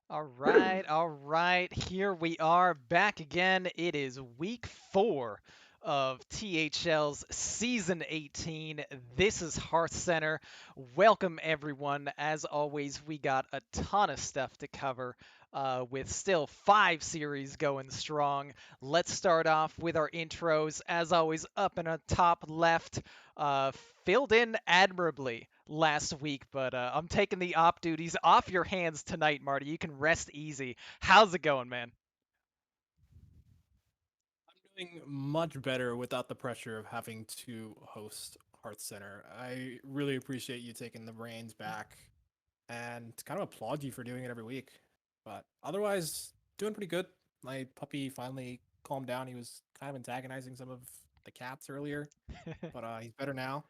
All right. Here we are back again. It is week 4 of THL's season 18. This is Hearthcenter. Welcome, everyone. As always, we got a ton of stuff to cover with still 5 series going strong. Let's start off with our intros. As always, up in the top left, uh, filled in admirably last week, but I'm taking the op duties off your hands tonight, Marty. You can rest easy. How's it going, man? Doing much better without the pressure of having to host Hearth Center. I really appreciate you taking the reins back and kind of applaud you for doing it every week. But otherwise, doing pretty good. My puppy finally calmed down. He was kind of antagonizing some of the cats earlier, but he's better now.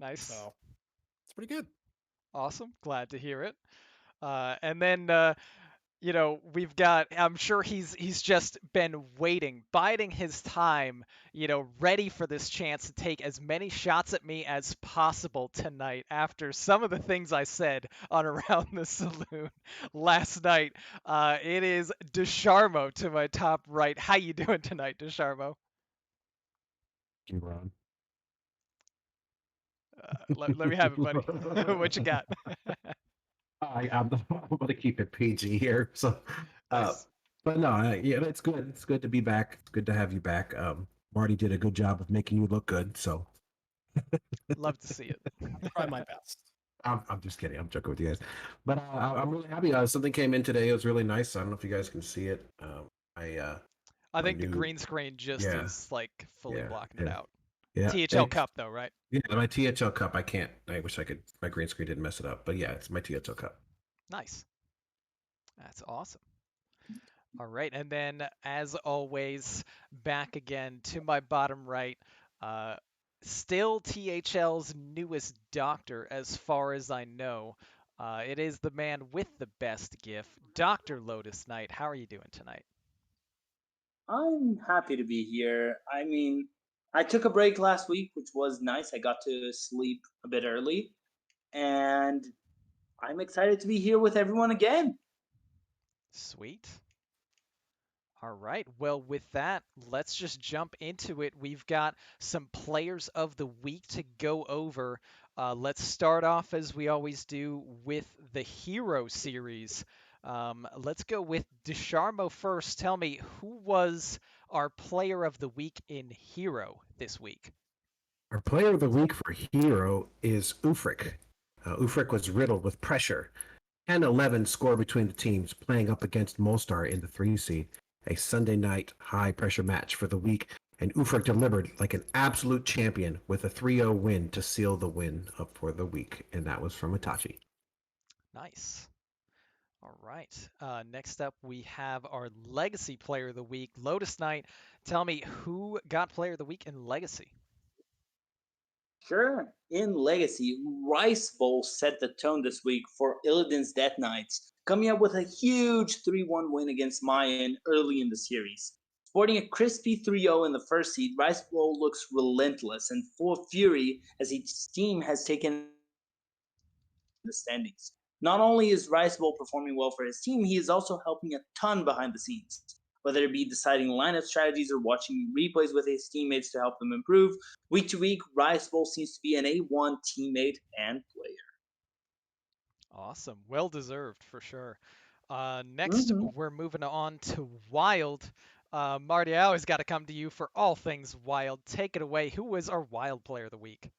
Nice. So it's pretty good. Awesome. Glad to hear it. And then we've got, I'm sure he's just been waiting, biding his time, ready for this chance to take as many shots at me as possible tonight after some of the things I said on Around the Saloon last night. It is DeSharmo to my top right. How you doing tonight, DeSharmo? You, Ron. Let me have it, buddy. What you got? I'm going to keep it PG here. So, uh, Nice. but no, yeah, it's good. It's good to be back. It's good to have you back. Marty did a good job of making you look good. So Love to see it. I try my best. I'm just kidding. I'm joking with you guys. But I'm really happy. Something came in today. It was really nice. I don't know if you guys can see it. I I my think the new green screen just yeah is like fully yeah blocking it yeah out. yeah. THL Cup though, right? Yeah, my THL cup. I can't. I wish I could. My green screen didn't mess it up. But yeah, it's my THL cup. Nice. That's awesome. All right, and then as always, back again to my bottom right. Uh, Still THL's newest doctor, as far as I know. It is the man with the best gift, Dr. Lotus Knight. How are you doing tonight? I'm happy to be here. I mean, I took a break last week, which was nice. I got to sleep a bit early, and I'm excited to be here with everyone again. Sweet. All right. Well, with that, let's just jump into it. We've got some players of the week to go over. Let's start off, as we always do, with the Hero series. Let's go with DeSharmo first. Tell me, who was our player of the week in Hero this week? Our player of the week for Hero is Ufric. Ufric was riddled with pressure. 10-11 score between the teams, playing up against Molstar in the 3 seed. A Sunday night high pressure match for the week, and Ufric delivered like an absolute champion with a 3-0 win to seal the win up for the week. And that was from Itachi. Nice. All right. Next up, we have our Legacy player of the week, Lotus Knight. Tell me, who got player of the week in Legacy? Sure, in Legacy, Rice Bowl set the tone this week for Illidan's Death Knights, coming up with a huge 3-1 win against Mayan early in the series. Sporting a crispy 3-0 in the first seed, Rice Bowl looks relentless and full of fury as each team has taken the standings. Not only is Rice Bowl performing well for his team, he is also helping a ton behind the scenes. Whether it be deciding lineup strategies or watching replays with his teammates to help them improve, week to week, Rice Bowl seems to be an A1 teammate and player. Awesome. Well deserved for sure. Next, Mm-hmm. we're moving on to Wild. Marty, I always got to come to you for all things Wild. Take it away. Who was our Wild player of the week?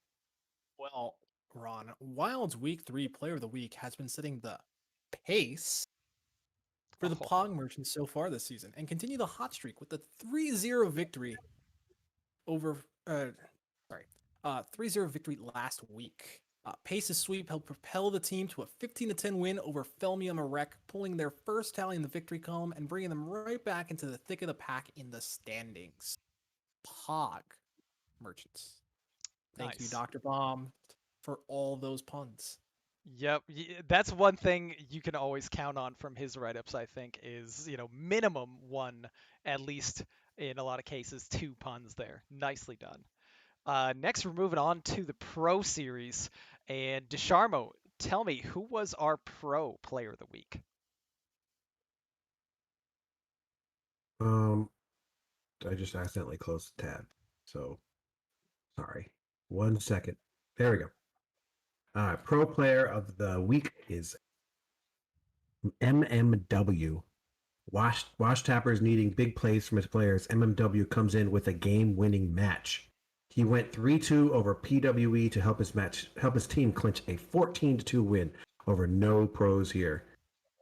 Well, Ron, Wild's Week 3 Player of the Week has been setting the pace for the Oh, Pog merchants so far this season and continue the hot streak with the 3-0 victory over sorry 3-0 victory last week. Pace's sweep helped propel the team to a 15-10 win over Felmia Marek, pulling their first tally in the victory column and bringing them right back into the thick of the pack in the standings. Pog merchants. Thank you, nice. Dr. Bomb, for all those puns. Yep, that's one thing you can always count on from his write-ups, I think, is, minimum one, at least in a lot of cases, two puns there. Nicely done. Next, we're moving on to the Pro Series, and DeSharmo, tell me, who was our pro player of the week? Um, I just accidentally closed the tab. So sorry. 1 second. There we go. Pro player of the week is MMW. Wash Tappers needing big plays from his players. MMW comes in with a game-winning match. He went 3-2 over PWE to help his team clinch a 14-2 win over no pros here.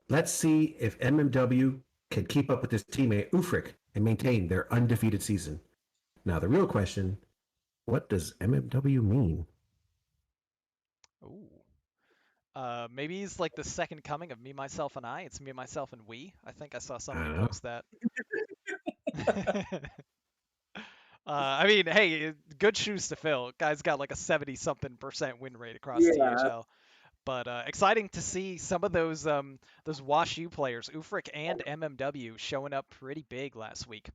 Let's see if MMW can keep up with his teammate Ufric and maintain their undefeated season. Now the real question, what does MMW mean? Ooh. Maybe he's like the second coming of me, myself, and I. It's me, myself, and we. I think I saw I somebody don't know. post that. I mean, hey, good shoes to fill. Guy's got like a 70-something% win rate across Yeah. THL. But exciting to see some of those Wash U players, Ufric and MMW, showing up pretty big last week.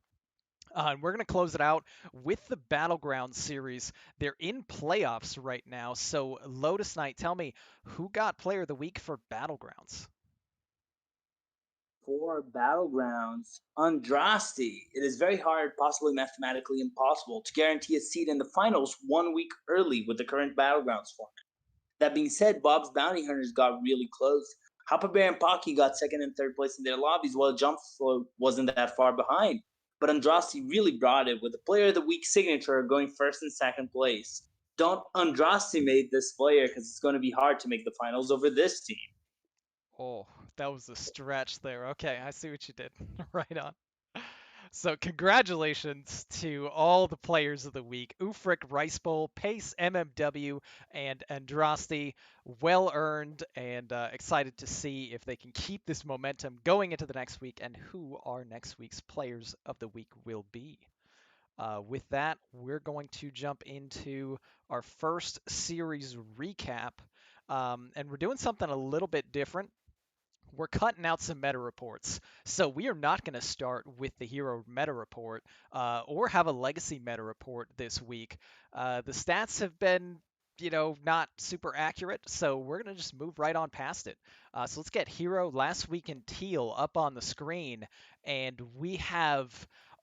And we're going to close it out with the Battleground series. They're in playoffs right now. So, Lotus Knight, tell me, who got Player of the Week for Battlegrounds? For Battlegrounds, Andraste, it is very hard, possibly mathematically impossible, to guarantee a seat in the finals 1 week early with the current Battlegrounds format. That being said, Bob's Bounty Hunters got really close. Hopper Bear and Pocky got second and third place in their lobbies, while Jump Float wasn't that far behind. But Andraste really brought it with the Player of the Week signature going first and second place. Don't underestimate this player because it's going to be hard to make the finals over this team. Oh, that was a stretch there. Okay, I see what you did. Right on. So congratulations to all the players of the week. Ufric, Rice Bowl, Pace, MMW, and Andraste. Well earned, and excited to see if they can keep this momentum going into the next week and who our next week's players of the week will be. With that, we're going to jump into our first series recap. And we're doing something a little bit different. We're cutting out some meta reports. So we are not going to start with the hero meta report or have a legacy meta report this week. The stats have been, not super accurate, so we're going to just move right on past it. So let's get hero last week in teal up on the screen, and we have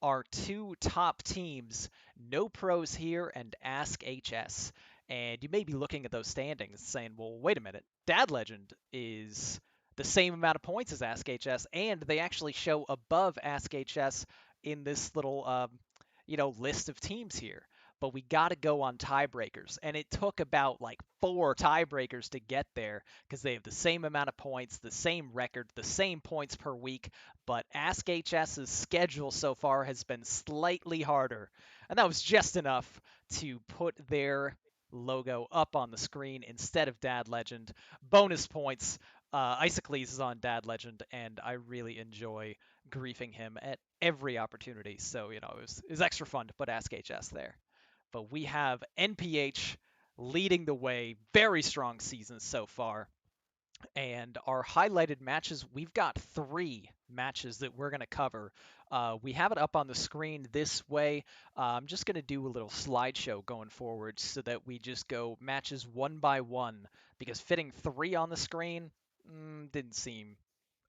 our two top teams, No Pros here and Ask HS. And you may be looking at those standings saying, well, wait a minute, Dad Legend is the same amount of points as Ask HS, and they actually show above Ask HS in this little, list of teams here. But we got to go on tiebreakers, and it took about like 4 tiebreakers to get there because they have the same amount of points, the same record, the same points per week. But Ask HS's schedule so far has been slightly harder, and that was just enough to put their logo up on the screen instead of Dad Legend. Bonus points. Isocles is on Dad Legend, and I really enjoy griefing him at every opportunity. So, it was extra fun to put Ask HS there. But we have NPH leading the way. Very strong season so far. And our highlighted matches, we've got 3 matches that we're going to cover. We have it up on the screen this way. I'm just going to do a little slideshow going forward so that we just go matches one by one, because fitting 3 on the screen didn't seem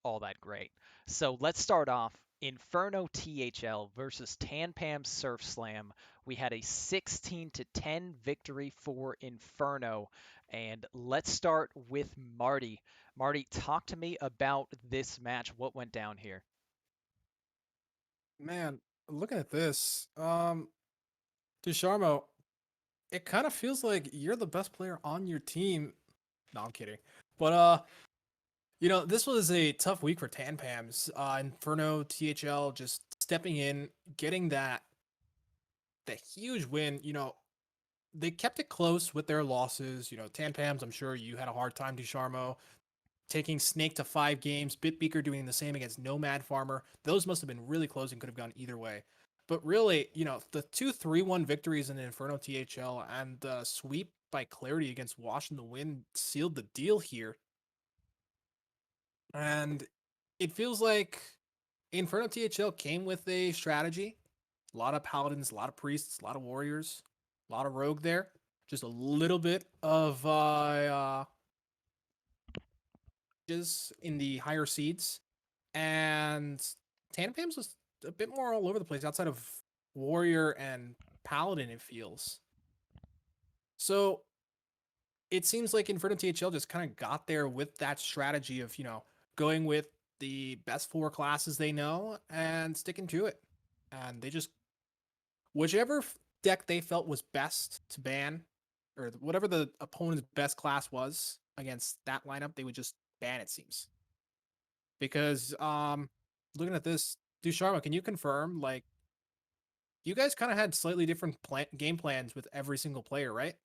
all that great. So let's start off. Inferno THL versus Tanpam Surf Slam. We had a 16-10 victory for Inferno. And let's start with Marty. Marty, talk to me about this match. What went down here? Man, looking at this, Ducharmo, it kind of feels like you're the best player on your team. No, I'm kidding. But this was a tough week for Tanpams. Inferno, THL just stepping in, getting that huge win. They kept it close with their losses. Tanpams, I'm sure you had a hard time, Ducharmo, taking Snake to 5 games, Bitbeaker doing the same against Nomad Farmer. Those must have been really close and could have gone either way. But really, the 2-3-1 victories in Inferno THL and the sweep by Clarity against Wash in the Wind sealed the deal here. And it feels like Inferno THL came with a strategy. A lot of paladins, a lot of priests, a lot of warriors, a lot of rogue there. Just a little bit of in the higher seeds, and Tanpam's was a bit more all over the place outside of Warrior and Paladin, it feels. So it seems like Inferno THL just kind of got there with that strategy of, going with the best 4 classes they know and sticking to it. And they just, whichever deck they felt was best to ban, or whatever the opponent's best class was against that lineup, they would just ban, it seems. Because looking at this, Dusharma, can you confirm, like, you guys kind of had slightly different game plans with every single player, right?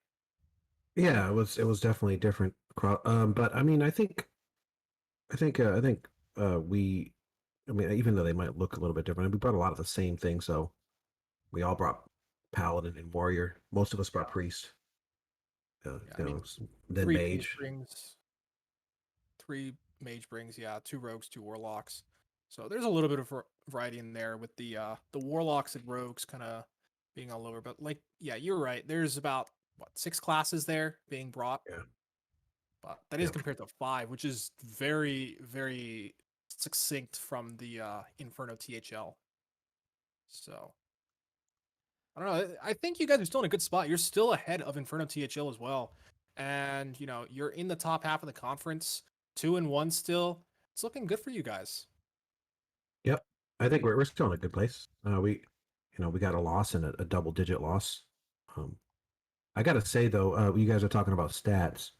Yeah, it was definitely different. But I mean, I think we, I mean, even though they might look a little bit different, we brought a lot of the same things. So we all brought Paladin and Warrior. Most of us brought Priest. Yeah, I mean, Then 3 Mage. brings, 3 mage brings, yeah, 2 rogues, 2 warlocks. So there's a little bit of variety in there with the warlocks and rogues kind of being all over. But like, yeah, you're right. There's about what 6 classes there being brought. Yeah. But that is Yep. compared to 5, which is very, very succinct from the Inferno THL. So I don't know. I think you guys are still in a good spot. You're still ahead of Inferno THL as well, and you're in the top half of the conference, 2-1 still. It's looking good for you guys. Yep. I think we're still in a good place. We got a loss and a double-digit loss. I gotta say though, you guys are talking about stats.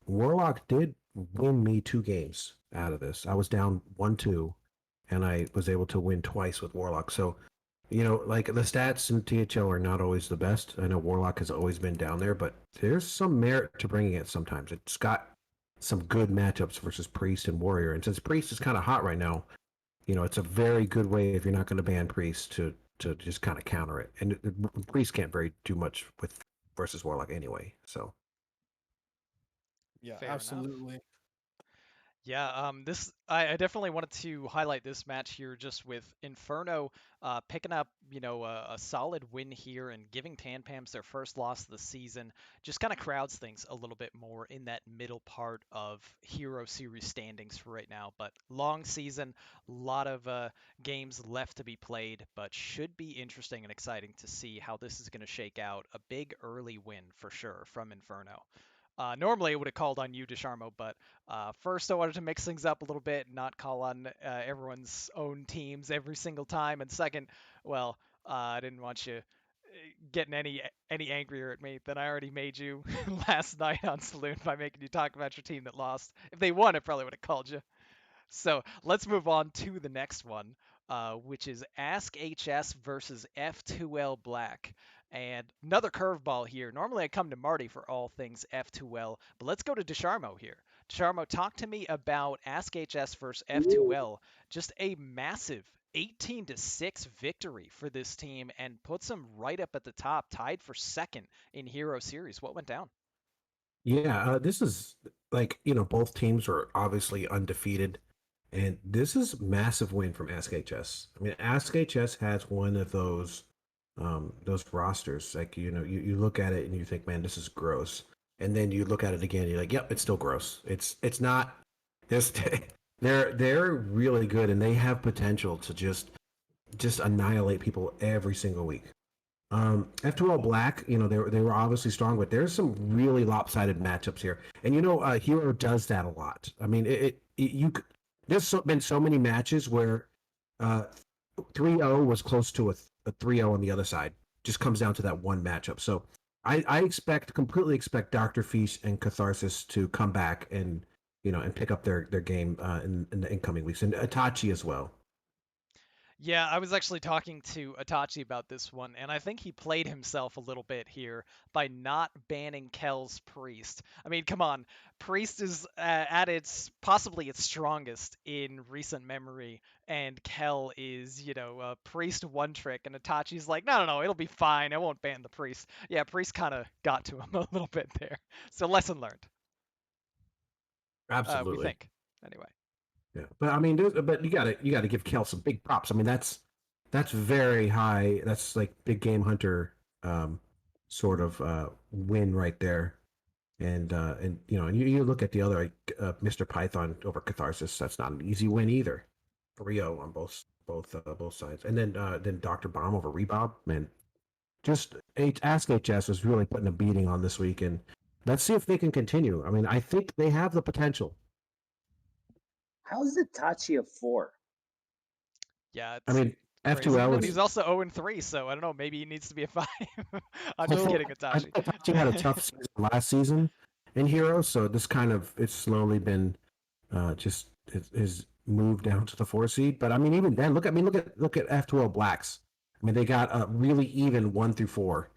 Warlock did win me 2 games out of this. I was down 1-2, and I was able to win twice with Warlock. So, like the stats in THL are not always the best. I know Warlock has always been down there, but there's some merit to bringing it sometimes. It's got some good matchups versus Priest and Warrior, and since Priest is kind of hot right now, it's a very good way if you're not going to ban Priest to just kind of counter it. And Priest can't very do much with versus Warlock anyway. So Yeah, Fair enough. absolutely. Yeah, this I definitely wanted to highlight this match here just with Inferno picking up, a solid win here and giving Tanpams their first loss of the season. Just kind of crowds things a little bit more in that middle part of Hero Series standings for right now. But long season, a lot of games left to be played, but should be interesting and exciting to see how this is going to shake out. A big early win for sure from Inferno. Normally, I would have called on you, Desharmo, but first I wanted to mix things up a little bit, not call on everyone's own teams every single time. And second, well, I didn't want you getting any angrier at me than I already made you last night on Saloon by making you talk about your team that lost. If they won, I probably would have called you. So let's move on to the next one, which is Ask HS versus F2L Black. And another curveball here. Normally I come to Marty for all things F2L, but let's go to Desharmo here. Desharmo, talk to me about Ask HS versus F2L. Just a massive 18-6 victory for this team and puts them right up at the top, tied for second in Hero Series. What went down? yeah, this is like both teams are obviously undefeated, and this is massive win from Ask HS. I mean, Ask HS has one of those rosters. Like you look at it and you think, man, this is gross, and then you look at it again, and you're like, yep, it's still gross. It's not. This they're really good, and they have potential to just annihilate people every single week. F2L Black, they were obviously strong, but there's some really lopsided matchups here, and Hero does that a lot. I mean, been so many matches where 3-0 was close to a 3-0 on the other side. Just comes down to that one matchup. So I completely expect Dr. Feast and Catharsis to come back and pick up their game in the incoming weeks, and Itachi as well. Yeah, I was actually talking to Itachi about this one, and I think he played himself a little bit here by not banning Kel's Priest. I mean, come on, Priest is at its possibly its strongest in recent memory, and Kel is, Priest one trick, and Itachi's like, no, no, no, it'll be fine. I won't ban the Priest. Yeah, Priest kind of got to him a little bit there. So lesson learned. We Absolutely. think anyway. Yeah, but I mean, but you gotta give Kel some big props. I mean, that's very high. That's like big game hunter sort of win right there. And you look at the other Mr. Python over Catharsis. That's not an easy win either. 3-0 on both sides, and then Dr. Bomb over Rebob. Man, just Ask HS was really putting a beating on this week, and let's see if they can continue. I mean, I think they have the potential. How's Itachi a 4? Yeah, I it's mean, crazy. F2L And is. he's also 0-3, so I don't know. Maybe he needs to be a 5. I'm I just So think kidding, I Itachi. think Itachi had a tough season last season in Heroes, so this kind of it's slowly been just is moved down to the 4 seed. But I mean, even then, look at F2L Blacks. I mean, they got a really even 1 through 4.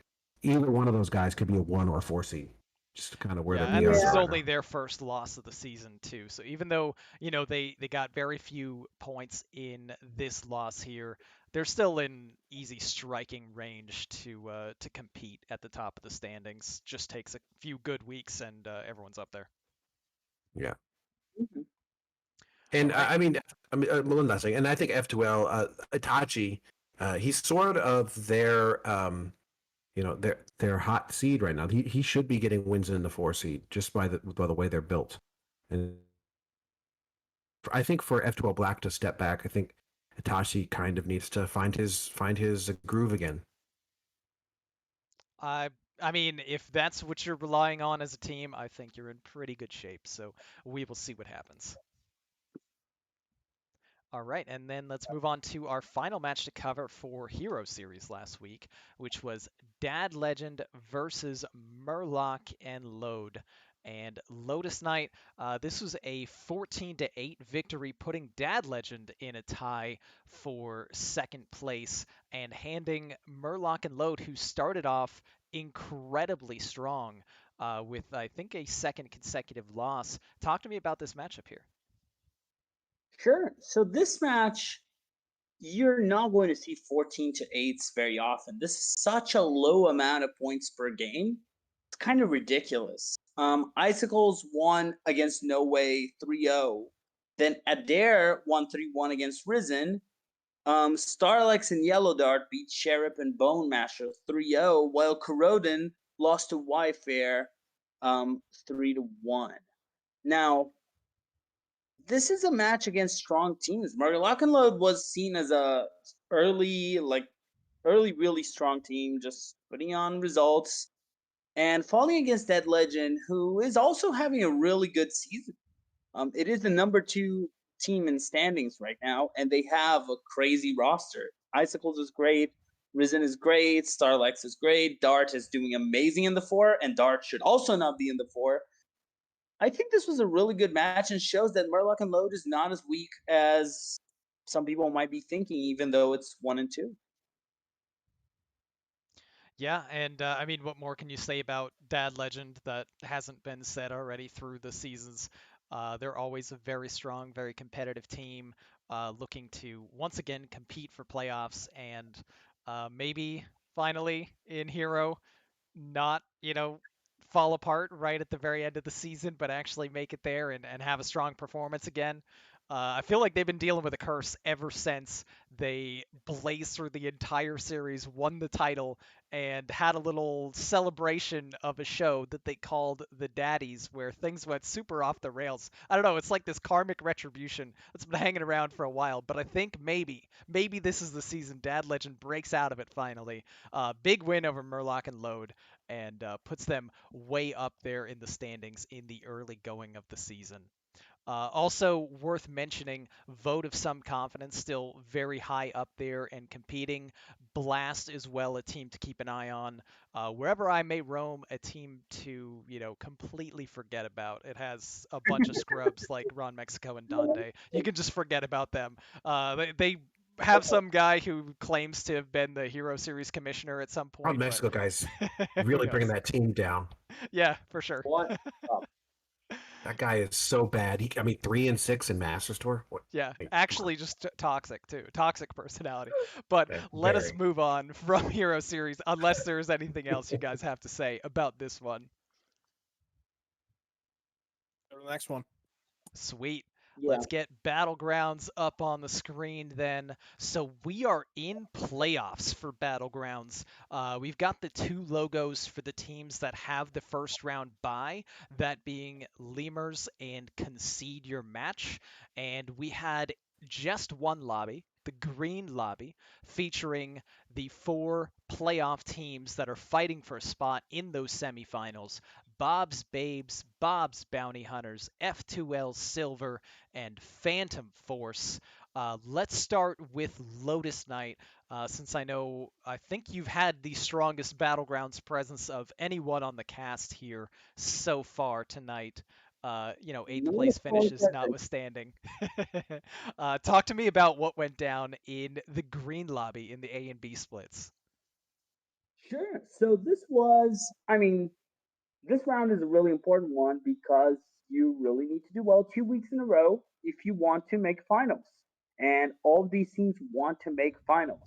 Either one of those guys could be a 1 or 4 seed. Just kind of where the Yeah, and this PRs is are Yeah. right only now. their first loss of the season too. So even though, they got very few points in this loss here, they're still in easy striking range to compete at the top of the standings. Just takes a few good weeks and everyone's up there. Yeah. Mhm. All And right. well, nothing. And I think F2L Itachi, he's sort of their hot seed right now. He should be getting wins in the 4 seed just by the way they're built. And I think for F2L Black to step back, I think Itachi kind of needs to find his groove again. I I mean, if that's what you're relying on as a team, I think you're in pretty good shape. So we will see what happens. All right, and then let's move on to our final match to cover for Hero Series last week, which was Dad Legend versus Murloc and Load. And Lotus Knight, this was a 14-8 victory, putting Dad Legend in a tie for second place and handing Murloc and Load, who started off incredibly strong with, I think, a second consecutive loss. Talk to me about this matchup here. Sure. So this match, you're not going to see 14 to 8s very often. This is such a low amount of points per game. It's kind of ridiculous. Icicles won against No Way 3-0. Then Adair won 3-1 against Risen. Starlex and Yellow Dart beat Sheriff and Bone Masher 3-0, while Corrodin lost to Wyfair 3-1. Now, this is a match against strong teams. Load was seen as a early, really strong team, just putting on results and falling against Dead Legend, who is also having a really good season. It is the number 2 team in standings right now, and they have a crazy roster. Icicles is great. Risen is great. Starlex is great. Dart is doing amazing in the 4, and Dart should also not be in the 4. I think this was a really good match and shows that Murloc and Load is not as weak as some people might be thinking, even though it's 1 and 2. Yeah, and I mean, what more can you say about Dad Legend that hasn't been said already through the seasons? They're always a very strong, very competitive team, looking to once again compete for playoffs and maybe finally in Hero not, fall apart right at the very end of the season, but actually make it there and have a strong performance again. I feel like they've been dealing with a curse ever since they blazed through the entire series, won the title, and had a little celebration of a show that they called the Daddies, where things went super off the rails. I don't know, it's like this karmic retribution that's been hanging around for a while, but I think maybe this is the season Dad Legend breaks out of it finally. Big win over Murloc and Load and puts them way up there in the standings in the early going of the season. Also worth mentioning, Vote of Some Confidence still very high up there and competing. Blast as well, a team to keep an eye on. Wherever I may roam, a team to completely forget about. It has a bunch of scrubs like Ron Mexico and Donde. You can just forget about them. They have some guy who claims to have been the Hero Series commissioner at some Our point, but Mexico guys who really bringing knows? that team down. Yeah, for sure. What? That guy is so bad. 3-6 in Masters Tour. What? Yeah, Like, come on. actually just toxic too. Toxic personality. But let us Very. move on from Hero Series unless there's anything else you guys have to say about this one. Go to the next one. Sweet. Yeah. Let's get Battlegrounds up on the screen then. So we are in playoffs for Battlegrounds. We've got the two logos for the teams that have the first round bye, that being Lemurs and Concede Your Match. And we had just one lobby, the green lobby, featuring the four playoff teams that are fighting for a spot in those semifinals. Bob's Babes, Bob's Bounty Hunters, F2L Silver, and Phantom Force. Let's start with Lotus Knight, since I think you've had the strongest Battlegrounds presence of anyone on the cast here so far tonight. Eighth Not a place small finishes presence. notwithstanding. Talk to me about what went down in the green lobby in the A and B splits. Sure. So this round is a really important one because you really need to do well 2 weeks in a row if you want to make finals. And all of these teams want to make finals.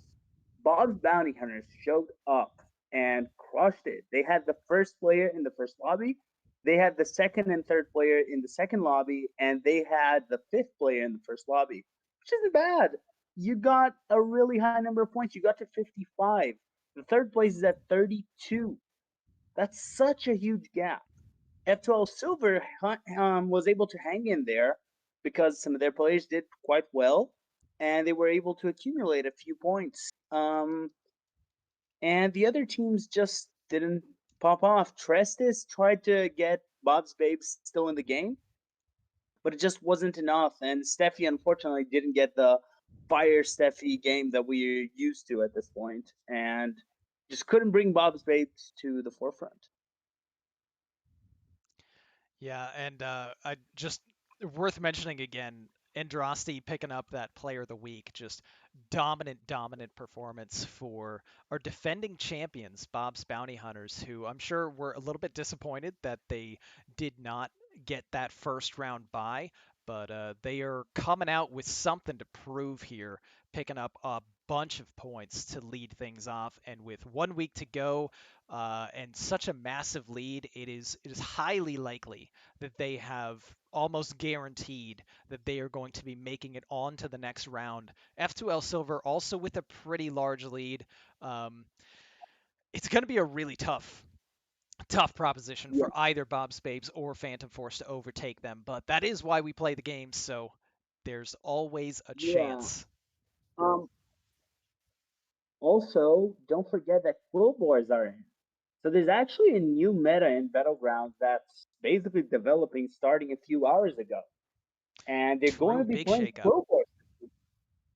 Bob's Bounty Hunters showed up and crushed it. They had the first player in the first lobby, they had the second and third player in the second lobby, and they had the fifth player in the first lobby, which isn't bad. You got a really high number of points. You got to 55. The third place is at 32. That's such a huge gap. F12 Silver was able to hang in there because some of their players did quite well, and they were able to accumulate a few points. And the other teams just didn't pop off. Trestis tried to get Bob's Babes still in the game, but it just wasn't enough. And Steffi unfortunately didn't get the fire Steffi game that we're used to at this point, and just couldn't bring Bob's Babes to the forefront. Yeah, and I just worth mentioning again, Andrasti picking up that player of the week, just dominant performance for our defending champions, Bob's Bounty Hunters, who I'm sure were a little bit disappointed that they did not get that first round bye, but they are coming out with something to prove here, picking up a bunch of points to lead things off, and with 1 week to go, and such a massive lead, it is highly likely that they have almost guaranteed that they are going to be making it on to the next round. F2L Silver also with a pretty large lead. Um, it's going to be a really tough proposition Yeah, for either Bob's Babes or Phantom Force to overtake them, but that is why we play the game, so there's always a yeah. chance. Um, Also, don't forget that quill boars are in. So there's actually a new meta in Battlegrounds that's basically developing starting a few hours ago. And they're going True, to be big playing shakeup. quill boars.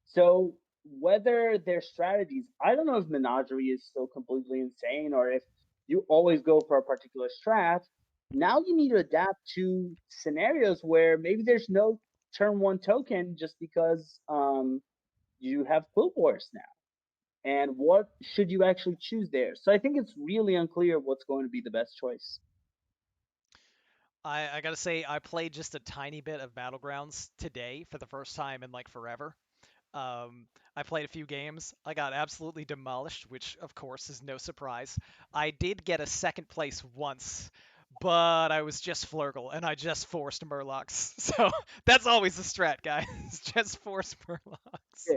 So whether their strategies, I don't know if Menagerie is still completely insane or if you always go for a particular strat. Now you need to adapt to scenarios where maybe there's no turn one token just because you have quill boars now, and what should you actually choose there? So I think it's really unclear what's going to be the best choice. I gotta say, I played just a tiny bit of Battlegrounds today for the first time in like forever. I played a few games. I got absolutely demolished, which of course is no surprise. I did get a second place once, but I was just Flurgle and I just forced Murlocs. So that's always the strat, guys. Just force Murlocs. Yeah,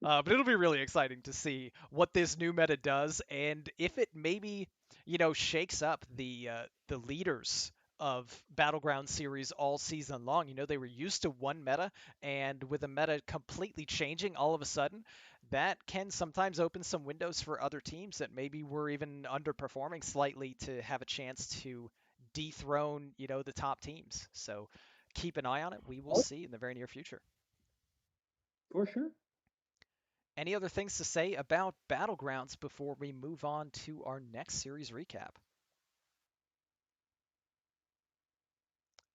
But it'll be really exciting to see what this new meta does, and if it maybe, shakes up the leaders of Battleground series all season long. They were used to one meta, and with a meta completely changing all of a sudden, that can sometimes open some windows for other teams that maybe were even underperforming slightly to have a chance to dethrone, the top teams. So keep an eye on it. We will oh, see in the very near future. for sure. Any other things to say about Battlegrounds before we move on to our next series recap?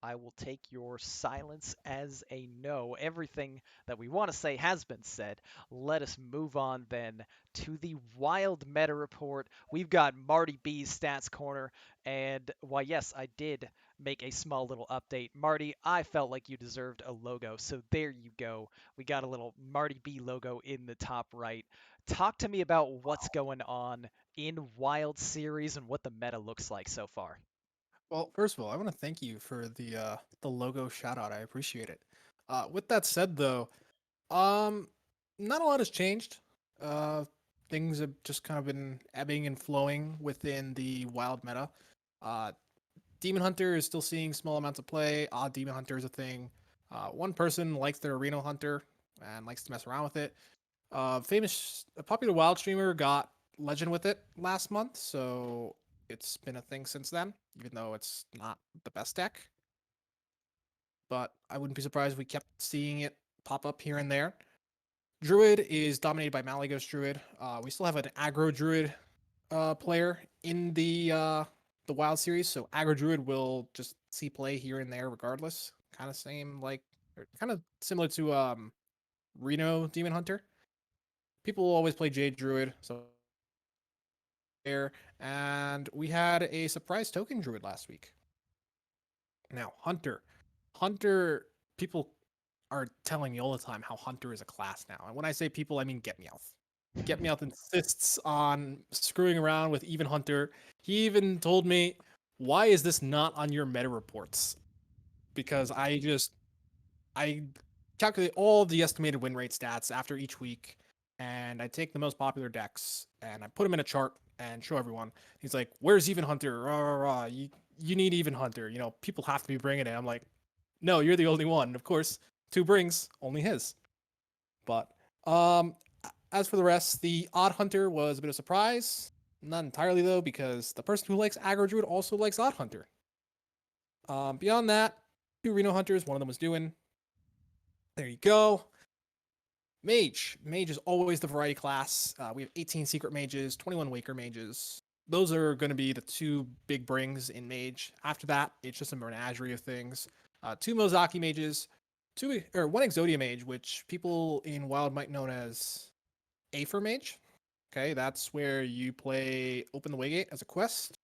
I will take your silence as a no. Everything that we want to say has been said. Let us move on then to the wild meta report. We've got Marty B's stats corner, and why, yes, I did make a small little update. Marty, I felt like you deserved a logo, so there you go. We got a little Marty B logo in the top right. Talk to me about what's going on in Wild Series and what the meta looks like so far. Well, first of all, I want to thank you for the logo shout out. I appreciate it. With that said, though, um, not a lot has changed. Uh, Things have just kind of been ebbing and flowing within the wild meta. Uh, Demon Hunter is still seeing small amounts of play. Odd Demon Hunter is a thing. One person likes their Reno Hunter and likes to mess around with it. A popular wild streamer got Legend with it last month, so it's been a thing since then, even though it's not the best deck. But I wouldn't be surprised if we kept seeing it pop up here and there. Druid is dominated by Malygos Druid. We still have an aggro Druid player in the Wild series, so aggro Druid will just see play here and there regardless. Kind of similar to Reno Demon Hunter. People will always play Jade Druid, so there. And we had a surprise token Druid last week. Now Hunter. People are telling me all the time how Hunter is a class now, and when I say people, I mean Getmeowth. Getmeowth insists on screwing around with even Hunter. He even told me, "Why is this not on your meta reports?" Because I calculate all the estimated win rate stats after each week, and I take the most popular decks and I put them in a chart and show everyone. He's like, "Where's Even Hunter? Rah, rah, rah. You need Even Hunter. You know, people have to be bringing it." I'm like, "No, you're the only one." And of course, two brings only his. But as for the rest, the Odd Hunter was a bit of a surprise. Not entirely though, because the person who likes Aggro Druid also likes Odd Hunter. Beyond that, two Reno Hunters. One of them was doing. There you go. Mage. Mage is always the variety class. We have 18 secret mages, 21 waker mages. Those are going to be the two big brings in Mage. After that, it's just a menagerie of things. Two Mozaki mages, one Exodia mage, which people in Wild might know as Aether Mage. Okay, that's where you play Open the Waygate as a quest,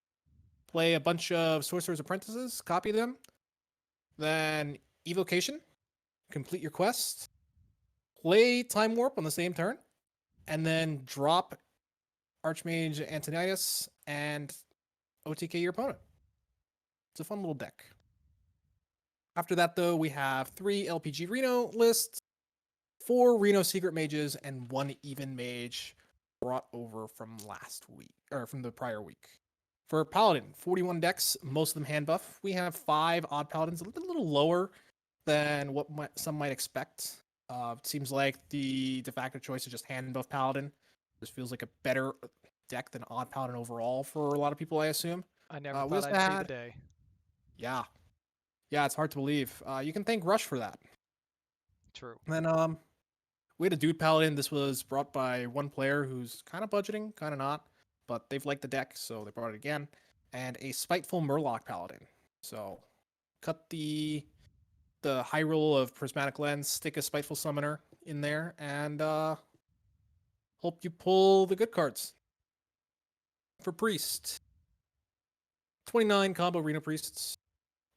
play a bunch of Sorcerer's Apprentices, copy them, then Evocation, complete your quest, play Time Warp on the same turn, and then drop Archmage Antonius and OTK your opponent. It's a fun little deck. After that, though, we have 3 LPG Reno lists, 4 Reno Secret Mages, and 1 Even Mage brought over from last week, or from the prior week. For Paladin, 41 decks, most of them hand buff. We have 5 Odd Paladins, a little lower than what some might expect. It seems like the de facto choice is just hand buff Paladin. This feels like a better deck than Odd Paladin overall for a lot of people, I assume. I never We thought also I'd see the had, day. yeah, it's hard to believe. You can thank Rush for that. True. And then we had a Dude Paladin. This was brought by one player who's kind of budgeting, kind of not, but they've liked the deck, so they brought it again. And a Spiteful Murloc Paladin. So cut the high roll of Prismatic Lens, stick a Spiteful Summoner in there, and hope you pull the good cards. For Priest, 29 combo Reno Priests.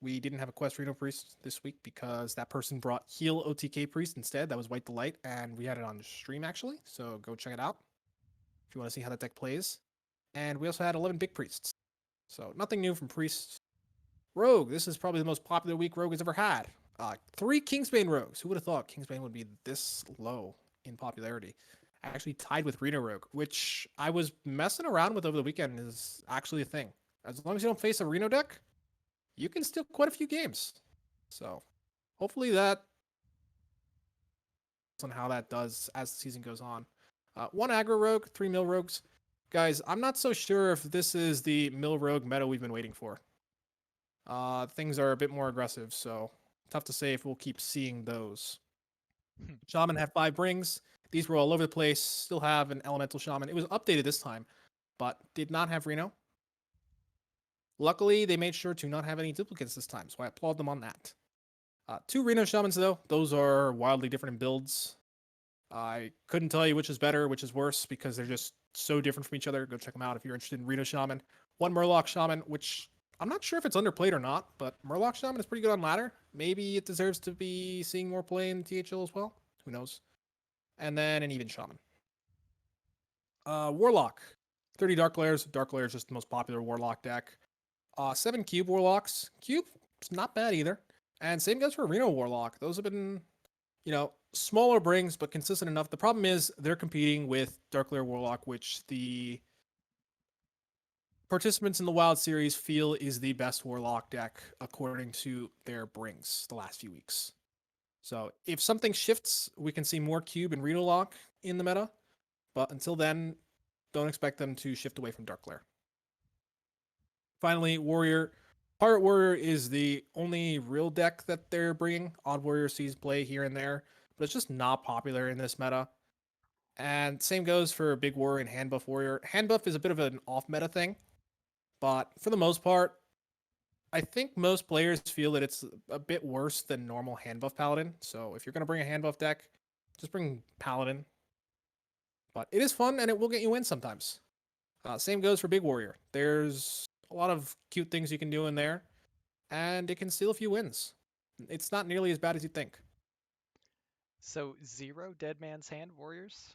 We didn't have a quest Reno Priest this week because that person brought Heal OTK Priest instead. That was White Delight, and we had it on stream actually, so go check it out if you want to see how that deck plays. And we also had 11 Big Priests. So nothing new from Priests. Rogue, this is probably the most popular week Rogue has ever had. 3 Kingsbane Rogues. Who would have thought Kingsbane would be this low in popularity? Actually tied with Reno Rogue, which I was messing around with over the weekend, is actually a thing. As long as you don't face a Reno deck, you can steal quite a few games. So hopefully that on how that does as the season goes on. 1 aggro rogue, 3 mill rogues. Guys, I'm not so sure if this is the mill rogue meta we've been waiting for. Things are a bit more aggressive, so tough to say if we'll keep seeing those. Shaman had 5 brings. These were all over the place. Still have an elemental shaman. It was updated this time, but did not have Reno. Luckily, they made sure to not have any duplicates this time, so I applaud them on that. 2 Reno shamans, though. Those are wildly different in builds. I couldn't tell you which is better, which is worse, because they're just so different from each other. Go check them out if you're interested in Reno Shaman. 1 Murloc Shaman, which I'm not sure if it's underplayed or not, but Murloc Shaman is pretty good on ladder. Maybe it deserves to be seeing more play in THL as well. Who knows? And then an Even Shaman. Warlock. 30 Dark Layers. Dark Layer is just the most popular Warlock deck. 7 Cube Warlocks. Cube, it's not bad either. And same goes for Reno Warlock. Those have been, smaller brings, but consistent enough. The problem is they're competing with Dark Lair Warlock, which the participants in the Wild Series feel is the best Warlock deck according to their brings the last few weeks. So if something shifts, we can see more Cube and Reno Lock in the meta. But until then, don't expect them to shift away from Dark Lair. Finally, Warrior. Pirate Warrior is the only real deck that they're bringing. Odd Warrior sees play here and there, but it's just not popular in this meta. And same goes for Big Warrior and Hand Buff Warrior. Hand Buff is a bit of an off-meta thing, but for the most part, I think most players feel that it's a bit worse than normal Hand Buff Paladin. So if you're going to bring a Hand Buff deck, just bring Paladin. But it is fun, and it will get you wins sometimes. Same goes for Big Warrior. There's a lot of cute things you can do in there, and it can steal a few wins. It's not nearly as bad as you think. So 0 Dead Man's Hand Warriors?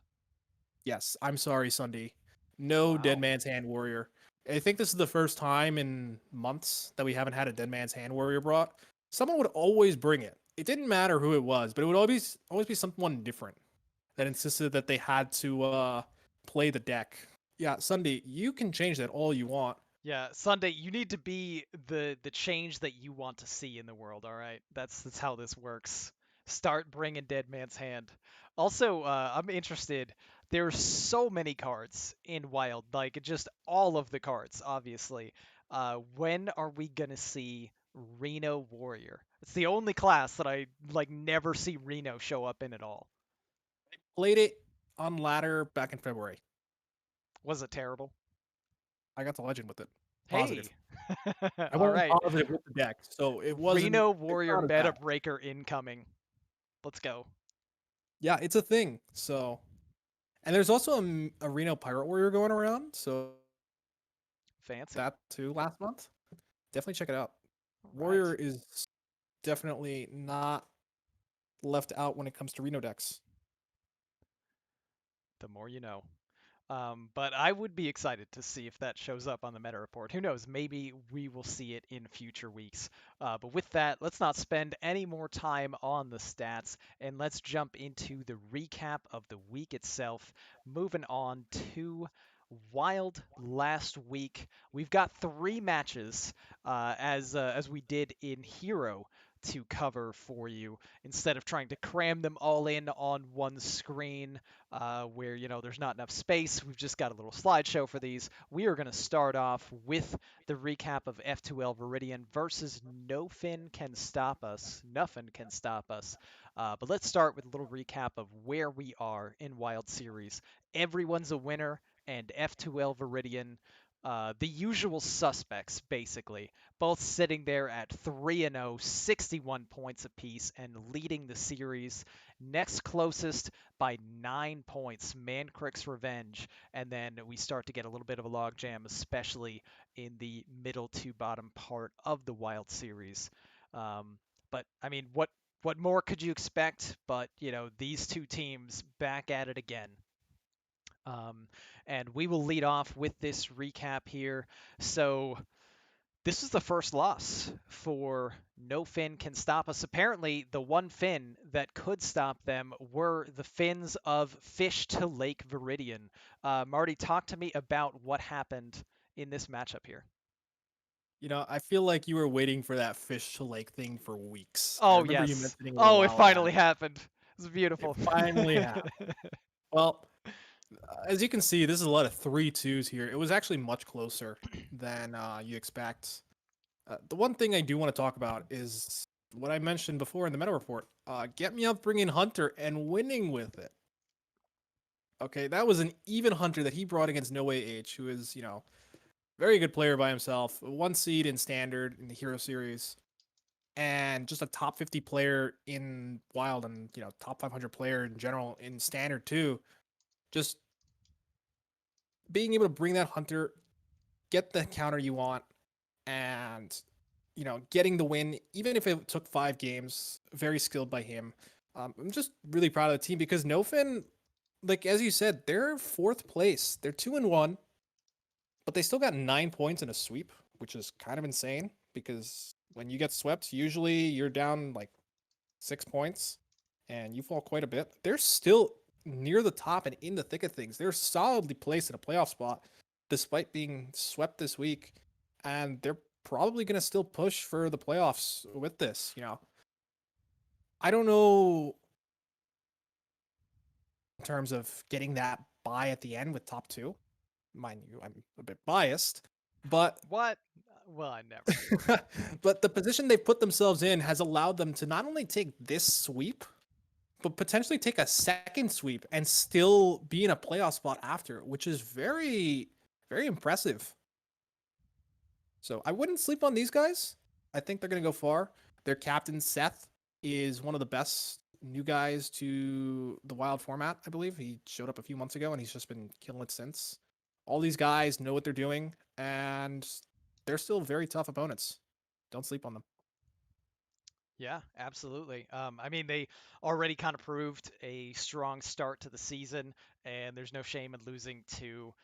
Yes, I'm sorry, Sunday. No Dead Wow. Man's Hand Warrior. I think this is the first time in months that we haven't had a Dead Man's Hand Warrior brought. Someone would always bring it. It didn't matter who it was, but it would always be someone different that insisted that they had to play the deck. Yeah, Sunday, you can change that all you want. Yeah, Sunday, you need to be the change that you want to see in the world, all right? That's how this works. Start bringing Dead Man's Hand. Also, I'm interested. There's so many cards in Wild, like just all of the cards, obviously. When are we gonna see Reno Warrior? It's the only class that I like never see Reno show up in at all. Played it on ladder back in February. Was it terrible? I got the legend with it. Hey, Positive. I all went right. positive with the deck, so it wasn't. Reno it's Warrior not as meta bad. breaker incoming. Let's go. Yeah, it's a thing. So, and there's also a Reno Pirate Warrior going around. So Fancy. that too last month. Definitely check it out. All Warrior right. is definitely not left out when it comes to Reno decks. The more you know. But I would be excited to see if that shows up on the meta report. Who knows? Maybe we will see it in future weeks. But with that, let's not spend any more time on the stats and let's jump into the recap of the week itself. Moving on to Wild last week. We've got 3 matches as we did in Hero to cover for you instead of trying to cram them all in on one screen where there's not enough space. We've just got a little slideshow for these. We are going to start off with the recap of F2L Viridian versus Nothing Can Stop Us. Nothing can stop us. But let's start with a little recap of where we are in Wild Series. Everyone's a winner, and F2L Viridian, the usual suspects, basically, both sitting there at 3-0, 61 points apiece, and leading the series. Next closest by 9 points, Mancrick's Revenge, and then we start to get a little bit of a logjam, especially in the middle to bottom part of the Wild Series. But I mean, what more could you expect? But these two teams back at it again. And we will lead off with this recap here. So this is the first loss for No Fin Can Stop Us. Apparently, the one Fin that could stop them were the Fins of Fish to Lake Viridian. Marty, talk to me about what happened in this matchup here. I feel like you were waiting for that Fish to Lake thing for weeks. I Oh, remember you yes. mentioning a little Oh, it while finally back. happened. It was beautiful. It finally happened. Well, as you can see, this is a lot of 3-2s here. It was actually much closer than you expect. The one thing I do want to talk about is what I mentioned before in the meta report. Get Me Up bringing Hunter and winning with it. Okay, that was an even Hunter that he brought against No Way H, who is, very good player by himself. 1 seed in Standard in the Hero Series. And just a top 50 player in Wild and, top 500 player in general in Standard too. Just being able to bring that Hunter, get the counter you want, and getting the win, even if it took 5 games, very skilled by him. I'm just really proud of the team because Nofin, like as you said, they're 4th place. They're 2-1, but they still got 9 points in a sweep which is kind of insane because when you get swept, usually you're down like 6 points and you fall quite a bit. They're still near the top and in the thick of things. They're solidly placed in a playoff spot despite being swept this week. And they're probably going to still push for the playoffs with this. I don't know in terms of getting that bye at the end with top two. Mind you, I'm a bit biased, but What? Well, I never. but the position they've put themselves in has allowed them to not only take this sweep, but potentially take a second sweep and still be in a playoff spot after, which is very, very impressive. So I wouldn't sleep on these guys. I think they're going to go far. Their captain, Seth, is one of the best new guys to the Wild format, I believe. He showed up a few months ago and he's just been killing it since. All these guys know what they're doing and they're still very tough opponents. Don't sleep on them. Yeah, absolutely. I mean, they already kind of proved a strong start to the season, and there's no shame in losing to,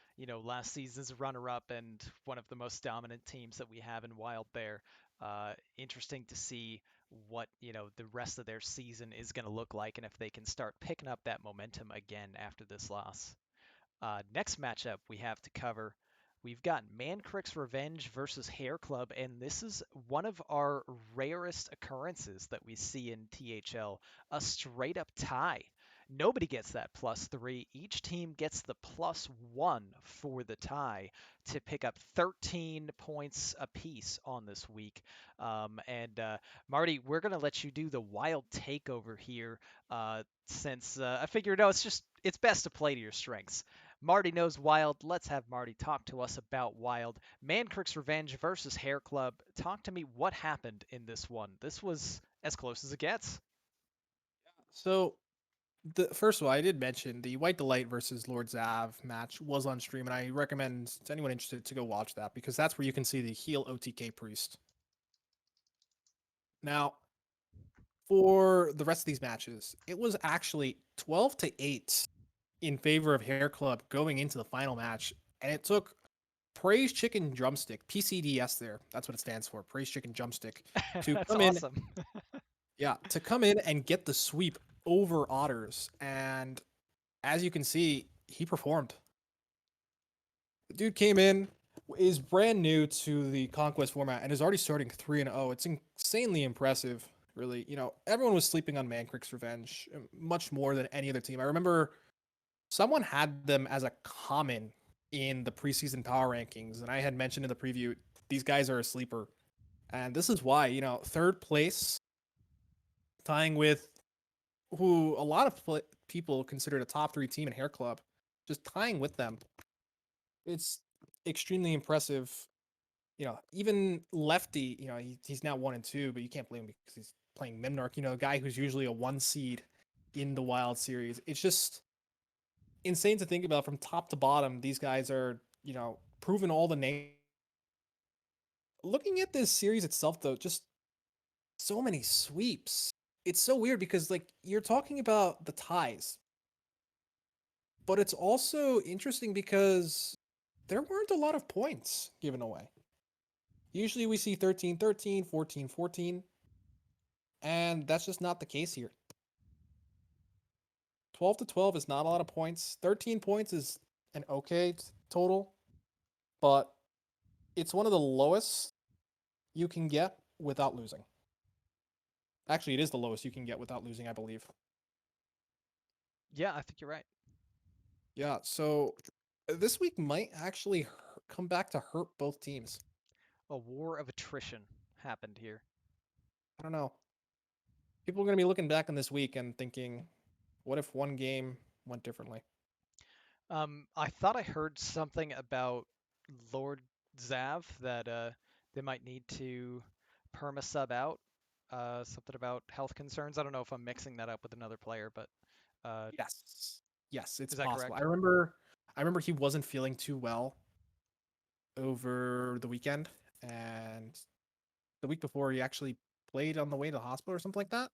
last season's runner-up and one of the most dominant teams that we have in Wild Bear. Interesting to see what, the rest of their season is going to look like, and if they can start picking up that momentum again after this loss. Next matchup we have to cover, we've got Mancrick's Revenge versus Hair Club, and this is one of our rarest occurrences that we see in THL, a straight up tie. Nobody gets that +3. Each team gets the +1 for the tie to pick up 13 points apiece on this week. And Marty, we're going to let you do the wild takeover here since I figured, it's best to play to your strengths. Marty knows Wild. Let's have Marty talk to us about Wild. Mancrick's Revenge versus Hair Club. Talk to me what happened in this one. This was as close as it gets. So the first of all, I did mention the White Delight versus Lord Zav match was on stream, and I recommend to anyone interested to go watch that because that's where you can see the heel OTK priest. Now, for the rest of these matches, it was actually 12-8 in favor of Hair Club going into the final match, and it took Praise Chicken Drumstick, PCDS there, that's what it stands for, Praise Chicken Drumstick, to That's come in, awesome. yeah, to come in and get the sweep over Otters, and as you can see, he performed. The dude came in, is brand new to the Conquest format, and is already starting 3-0. It's insanely impressive, really. Everyone was sleeping on Mancrick's Revenge much more than any other team. I remember someone had them as a common in the preseason power rankings, and I had mentioned in the preview, these guys are a sleeper. And this is why, third place, tying with who a lot of people considered a top 3 team in Hair Club, just tying with them. It's extremely impressive. Even Lefty, he's now 1-2, but you can't blame him because he's playing Mimnarch, a guy who's usually a 1 seed in the Wild series. It's just insane to think about from top to bottom. These guys are, proven all the names. Looking at this series itself, though, just so many sweeps. It's so weird because, like, you're talking about the ties, but it's also interesting because there weren't a lot of points given away. Usually we see 13-13, 14-14, and that's just not the case here. 12-12 is not a lot of points. 13 points is an okay total, but it's one of the lowest you can get without losing. Actually, it is the lowest you can get without losing, I believe. Yeah, I think you're right. Yeah, so this week might actually come back to hurt both teams. A war of attrition happened here. I don't know. People are going to be looking back on this week and thinking, what if one game went differently? I thought I heard something about Lord Zav that they might need to perma sub out. Something about health concerns. I don't know if I'm mixing that up with another player, but Yes. Yes, it's is that possible. correct? I remember he wasn't feeling too well over the weekend, and the week before he actually played on the way to the hospital or something like that.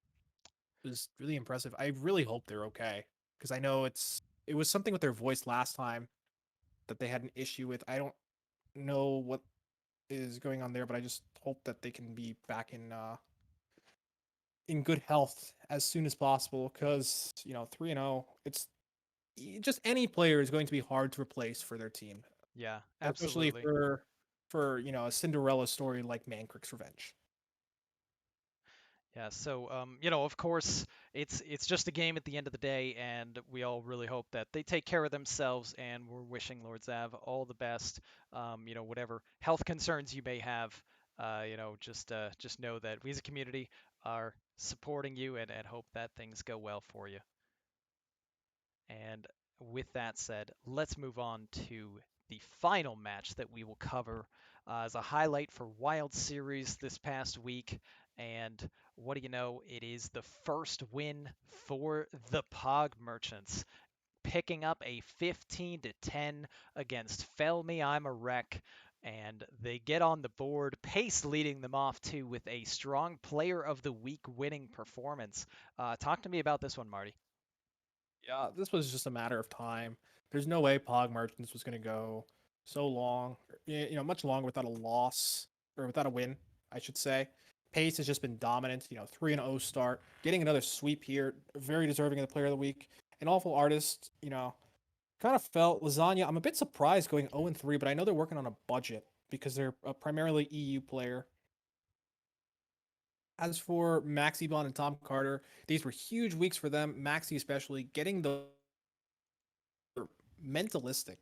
It was really impressive. I really hope they're okay because I know it was something with their voice last time that they had an issue with. I don't know what is going on there, but I just hope that they can be back in good health as soon as possible because 3-0, it's just any player is going to be hard to replace for their team, Yeah, especially absolutely. for a Cinderella story like Mancrick's Revenge. Yeah, so of course, it's just a game at the end of the day, and we all really hope that they take care of themselves, and we're wishing Lord Zav all the best. Whatever health concerns you may have, just know that we as a community are supporting you and hope that things go well for you. And with that said, let's move on to the final match that we will cover as a highlight for Wild Series this past week. And what do you know? It is the first win for the Pog Merchants, picking up a 15-10 against Fell Me I'm a Wreck. And they get on the board, Pace leading them off too with a strong Player of the Week winning performance. Talk to me about this one, Marty. Yeah, this was just a matter of time. There's no way Pog Merchants was going to go so long, much longer without a loss or without a win, I should say. Pace has just been dominant, 3-0 start, getting another sweep here, very deserving of the Player of the Week. An awful artist, kind of felt Lasagna. I'm a bit surprised going 0-3, but I know they're working on a budget because they're a primarily EU player. As for Maxi Bond and Tom Carter, these were huge weeks for them. Maxi especially getting the mentalistic.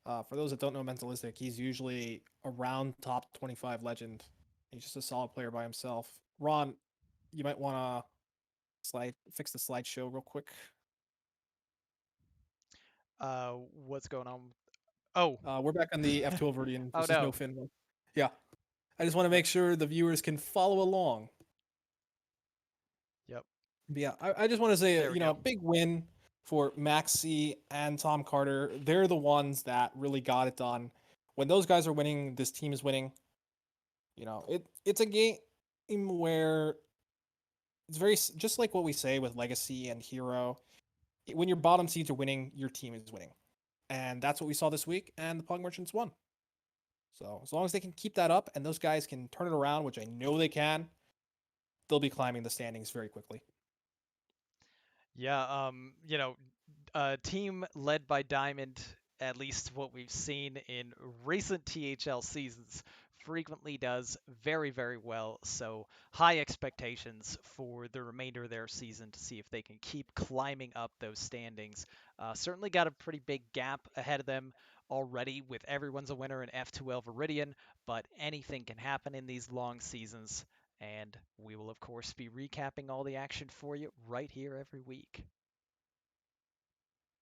For those that don't know mentalistic, he's usually around top 25 legend. He's just a solid player by himself. Ron, you might want to fix the slideshow real quick. What's going on? Oh, We're back on the F12 Viridian oh versus No no. Fin one. Yeah, I just want to Yep, make sure the viewers can follow along. yep. But yeah, I just want to say, There we a go. big win for Maxi and Tom Carter. They're the ones that really got it done. When those guys are winning, this team is winning. It's a game where it's just like what we say with Legacy and Hero. When your bottom seeds are winning, your team is winning, and that's what we saw this week. And the Pug Merchants won. So as long as they can keep that up and those guys can turn it around, which I know they can, they'll be climbing the standings very quickly. Yeah, a team led by Diamond, at least what we've seen in recent THL seasons, frequently does very, very well. So high expectations for the remainder of their season to see if they can keep climbing up those standings. Certainly got a pretty big gap ahead of them already with everyone's a winner in F2L Viridian, but anything can happen in these long seasons. And we will, of course, be recapping all the action for you right here every week.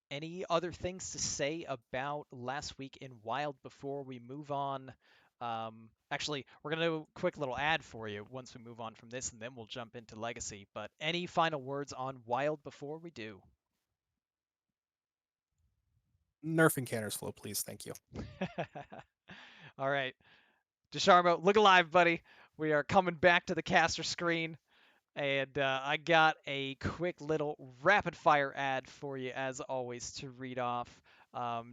Any other things to say about last week in Wild before we move on? Actually, we're going to do a quick little ad for you once we move on from this, and then we'll jump into Legacy. But any final words on Wild before we do? Nerf and Canner's flow, please. Thank you. All right. DeSharmo, look alive, buddy. We are coming back to the caster screen. And I got a quick little rapid fire ad for you, as always, to read off.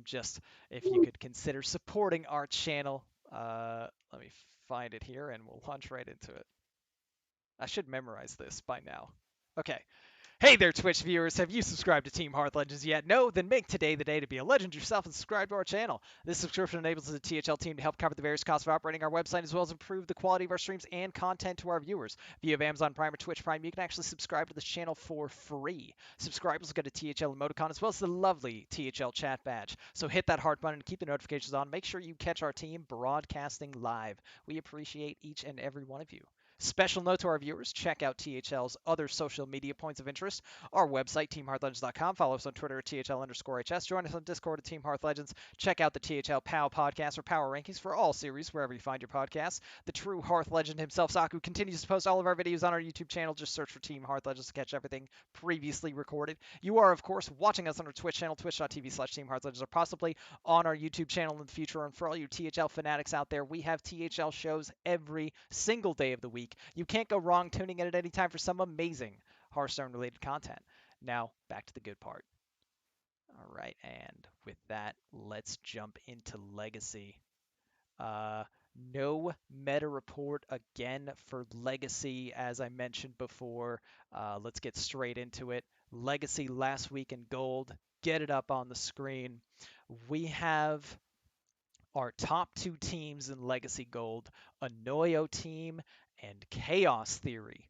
Just if you could consider supporting our channel. Let me find it here and we'll launch right into it. I should memorize this by now. Okay. Hey there, Twitch viewers. Have you subscribed to Team Hearth Legends yet? No? Then make today the day to be a legend yourself and subscribe to our channel. This subscription enables the THL team to help cover the various costs of operating our website as well as improve the quality of our streams and content to our viewers. If you have Amazon Prime or Twitch Prime, you can actually subscribe to this channel for free. Subscribers will get a THL emoticon as well as the lovely THL chat badge. So hit that heart button and keep the notifications on. Make sure you catch our team broadcasting live. We appreciate each and every one of you. Special note to our viewers, check out THL's other social media points of interest. Our website, teamhearthlegends.com. Follow us on Twitter at THL_HS. Join us on Discord at Team Hearth Legends. Check out the THL POW podcast or Power Rankings for all series, wherever you find your podcasts. The true Hearth legend himself, Saku, continues to post all of our videos on our YouTube channel. Just search for Team Hearth Legends to catch everything previously recorded. You are, of course, watching us on our Twitch channel, twitch.tv/Team Hearth Legends, or possibly on our YouTube channel in the future. And for all you THL fanatics out there, we have THL shows every single day of the week. You can't go wrong tuning in at any time for some amazing Hearthstone related content. Now, back to the good part. All right, and with that, let's jump into Legacy. No meta report again for Legacy, as I mentioned before. Let's get straight into it. Legacy last week in gold. Get it up on the screen. We have our top two teams in Legacy Gold, a Noyo team and Chaos Theory.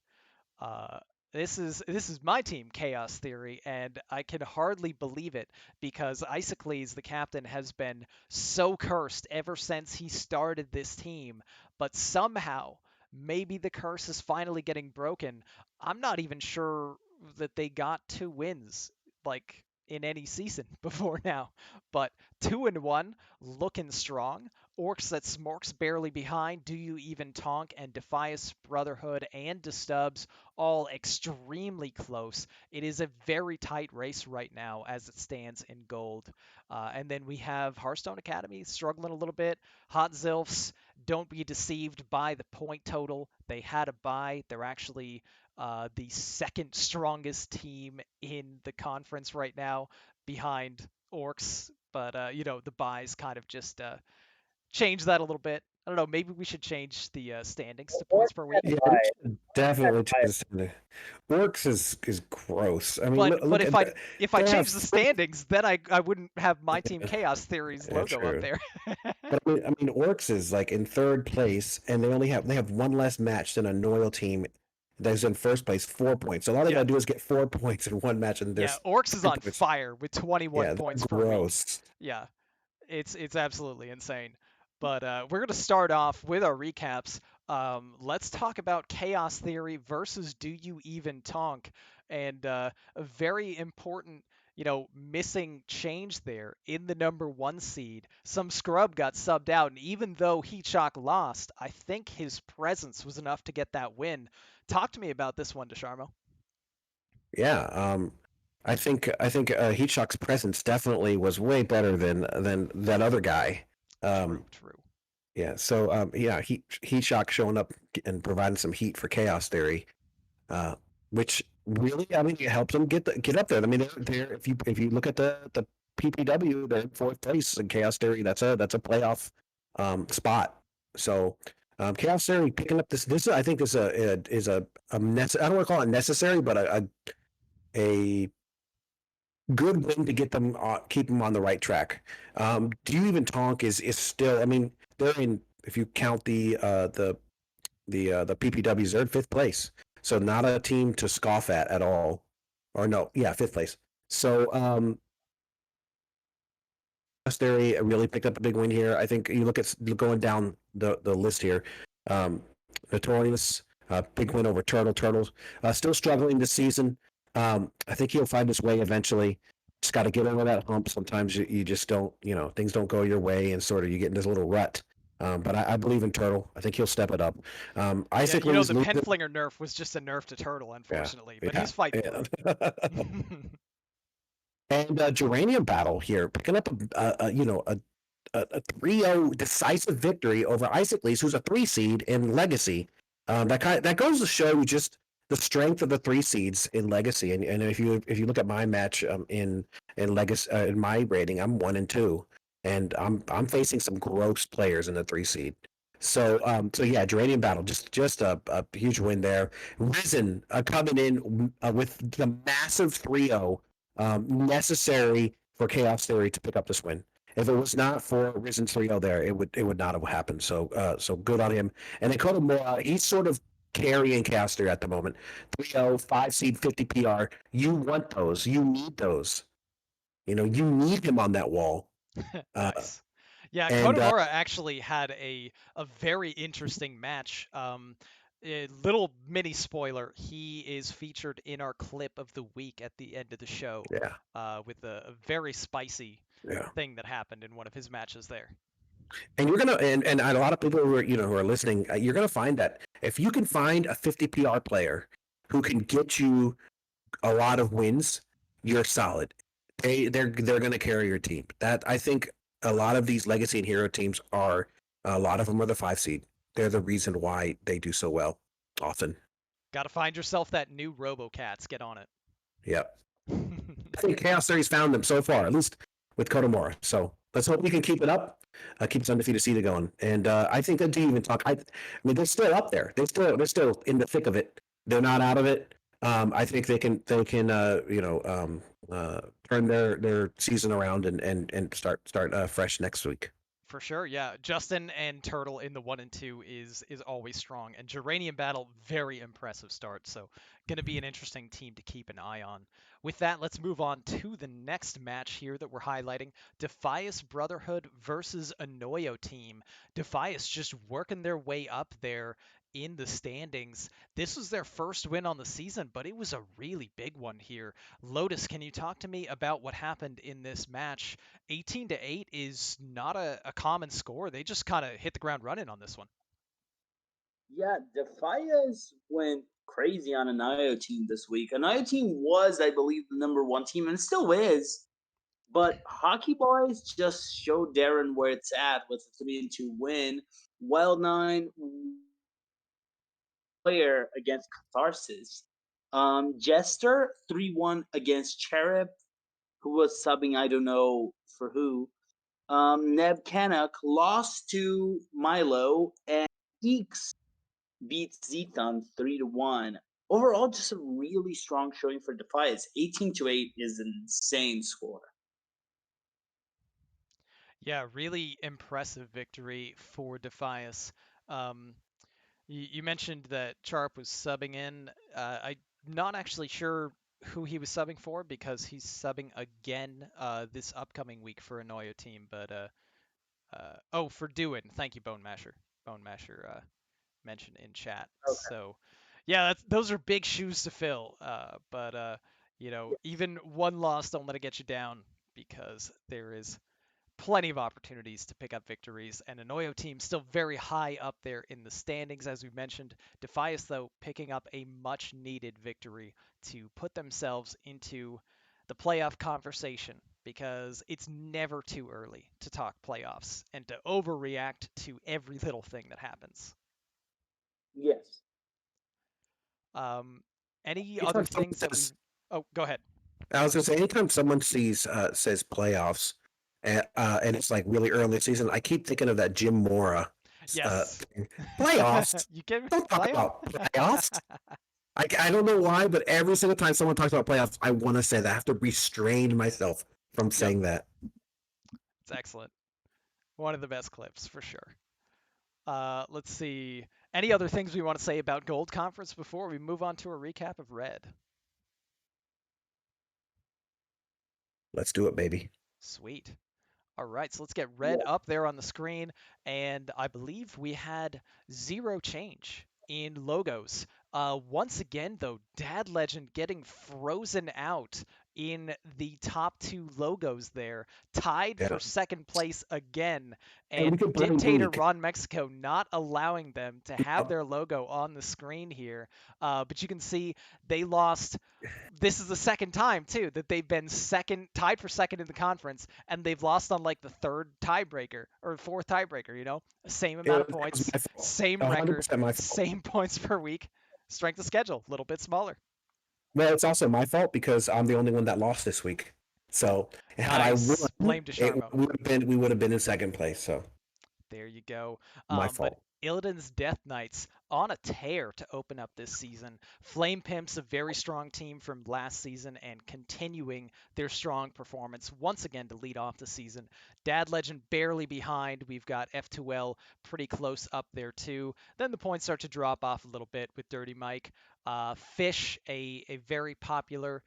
Uh, this is my team, Chaos Theory, and I can hardly believe it because Isocles, the captain, has been so cursed ever since he started this team. But somehow, maybe the curse is finally getting broken. I'm not even sure that they got 2 wins like in any season before now, but 2-1, looking strong. Orcs that Smorks barely behind. Do you even Tonk and Defias Brotherhood and Destubs all extremely close. It is a very tight race right now as it stands in gold. And then we have Hearthstone Academy struggling a little bit. Hot Zilfs, don't be deceived by the point total. They had a bye. They're actually the second strongest team in the conference right now behind Orcs. But, the buys kind of just change that a little bit. I don't know. Maybe we should change the standings to points per week. Yeah, we should definitely change the Orcs is gross. I mean, But look, but look if at I that. if I They have change the standings, then I wouldn't have my team Chaos Theory's yeah, logo up true. there. But I mean, Orcs is like in third place, and they have one less match than a Noyle team that's in first place, 4 points. So all they Yeah, gotta do is get 4 points in one match, and yeah. there's Orcs is 10 on points. fire with 21 Yeah, they're points per week. gross. Yeah, it's absolutely insane. But we're gonna start off with our recaps. Let's talk about Chaos Theory versus Do You Even Tonk, and a very important, missing change there in the number 1 seed. Some scrub got subbed out, and even though Heatshock lost, I think his presence was enough to get that win. Talk to me about this one, DeSharmo. Yeah, I think Heatshock's presence definitely was way better than that other guy. Um, True, true. yeah, so yeah, Heatshock showing up and providing some heat for Chaos Theory, uh, which really, I mean, it helps them get up there. I mean, they're if you look at the PPW, they're in fourth place in Chaos Theory. That's a playoff spot. So Chaos Theory picking up this I think I don't want to call it necessary, but a good win to get them keep them on the right track. Do you even Tonk is still? I mean, they're in. If you count the PPWs, they're in fifth place, so not a team to scoff at all. Or no, yeah, fifth place. So Theory really picked up a big win here. I think you look at going down the list here. Um, Notorious, big win over Turtles. Still struggling this season. I think he'll find his way eventually. Just got to get over that hump. Sometimes you just don't, things don't go your way, and sort of you get in this little rut. But I believe in Turtle. I think he'll step it up. Yeah, Isaac Lee's the losing. Penflinger nerf was just a nerf to Turtle, Yeah, unfortunately, but yeah, he's fighting yeah. through. And Geranium Battle here, picking up a 3-0 decisive victory over Isaac who's a 3 seed in Legacy. That goes to show just the strength of the 3 seeds in Legacy. And if you look at my match in Legacy in my rating, I'm 1-2, and I'm facing some gross players in the 3 seed. So yeah, Geranium Battle, just a huge win there. Risen coming in with the massive 3-0 necessary for Chaos Theory to pick up this win. If it was not for Risen 3-0 there, it would not have happened. So good on him. And then Kodomura, he's sort of carrying Chaos Theory at the moment. 3-0, 5 seed, 50 PR. You want those. You need those. You need him on that wall. Nice. Yeah, And Kotomura actually had a very interesting match. A little mini spoiler, he is featured in our clip of the week at the end of the show, yeah, with a very spicy yeah. thing that happened in one of his matches there. And you're gonna and a lot of people who are listening, you're gonna find that if you can find a 50 PR player who can get you a lot of wins, you're solid. They're going to carry your team. That I think a lot of these legacy and hero teams are. A lot of them are the 5 seed. They're the reason why they do so well. Often. Got to find yourself that new RoboCats. Get on it. Yep. I think Chaos Theory's found them so far, at least with Kodomura. So let's hope we can keep it up, keep this undefeated season going. And I think that to even talk, I mean, they're still up there. They're still in the thick of it. They're not out of it. I think they can turn their season around and start fresh next week. For sure, yeah. Justin and Turtle in the 1 and 2 is always strong, and Geranium Battle very impressive start. So going to be an interesting team to keep an eye on. With that, let's move on to the next match here that we're highlighting: Defias Brotherhood versus Anoyo team. Defias just working their way up there in the standings. This was their first win on the season, but it was a really big one here. Lotus, can you talk to me about what happened in this match? 18-8 is not a common score. They just kind of hit the ground running on this one. Yeah, Defias went crazy on an IO team this week. An IO team was, I believe, the number one team and still is. But Hockey Boys just showed Darren where it's at with a 3-2 win. Wild Nine player against Catharsis. Jester 3-1 against Cherub, who was subbing, I don't know for who. Neb Canuck lost to Milo, and Geeks beats Zeton 3-1. Overall, just a really strong showing for Defias. 18-8 is an insane score. Yeah, really impressive victory for Defias. Um, you mentioned that Charp was subbing in. I'm not actually sure who he was subbing for because he's subbing again this upcoming week for a Noyo team. But oh, for Dewan. Thank you, Bone Masher. Bone Masher mentioned in chat. Okay. So, yeah, those are big shoes to fill. But even one loss, don't let it get you down because there is plenty of opportunities to pick up victories. And an Oyo team still very high up there in the standings, as we mentioned. Defias, though, picking up a much needed victory to put themselves into the playoff conversation because it's never too early to talk playoffs and to overreact to every little thing that happens. Yes. Um, any other Anytime someone things that we've. says, Oh, go ahead. I was gonna say, anytime someone says playoffs, and it's like really early in the season, I keep thinking of that Jim Mora Yes. thing. Playoffs. You get Don't talk playoff? about playoffs. I don't know why, but every single time someone talks about playoffs, I want to say that. I have to restrain myself from Yep, saying that. it's excellent. One of the best clips for sure. Let's see. Any other things we want to say about Gold Conference before we move on to a recap of Red? Let's do it, baby. Sweet. All right, so let's get Red Yeah. up there on the screen. And I believe we had zero change in logos. Once again, though, Dad Legend getting frozen out in the top two logos there, tied Yeah. for second place again. And we And could blame Dictator Greek. Ron Mexico not allowing them to have Yep. their logo on the screen here. But you can see they lost. This is the second time too that they've been tied for second in the conference, and they've lost on like the third tiebreaker or fourth tiebreaker. Same amount of It was points, my fault. same record, 100% my fault. same points per week. Strength of schedule, a little bit smaller. Well, it's also my fault because I'm the only one that lost this week. So had I won, Nice. Blame to Sharmo. we would have been in second place. So There you go. my But fault. Illidan's Death Knights on a tear to open up this season. Flame Pimps, a very strong team from last season and continuing their strong performance once again to lead off the season. Dad Legend barely behind. We've got F2L pretty close up there too. Then the points start to drop off a little bit with Dirty Mike. Fish, a very popular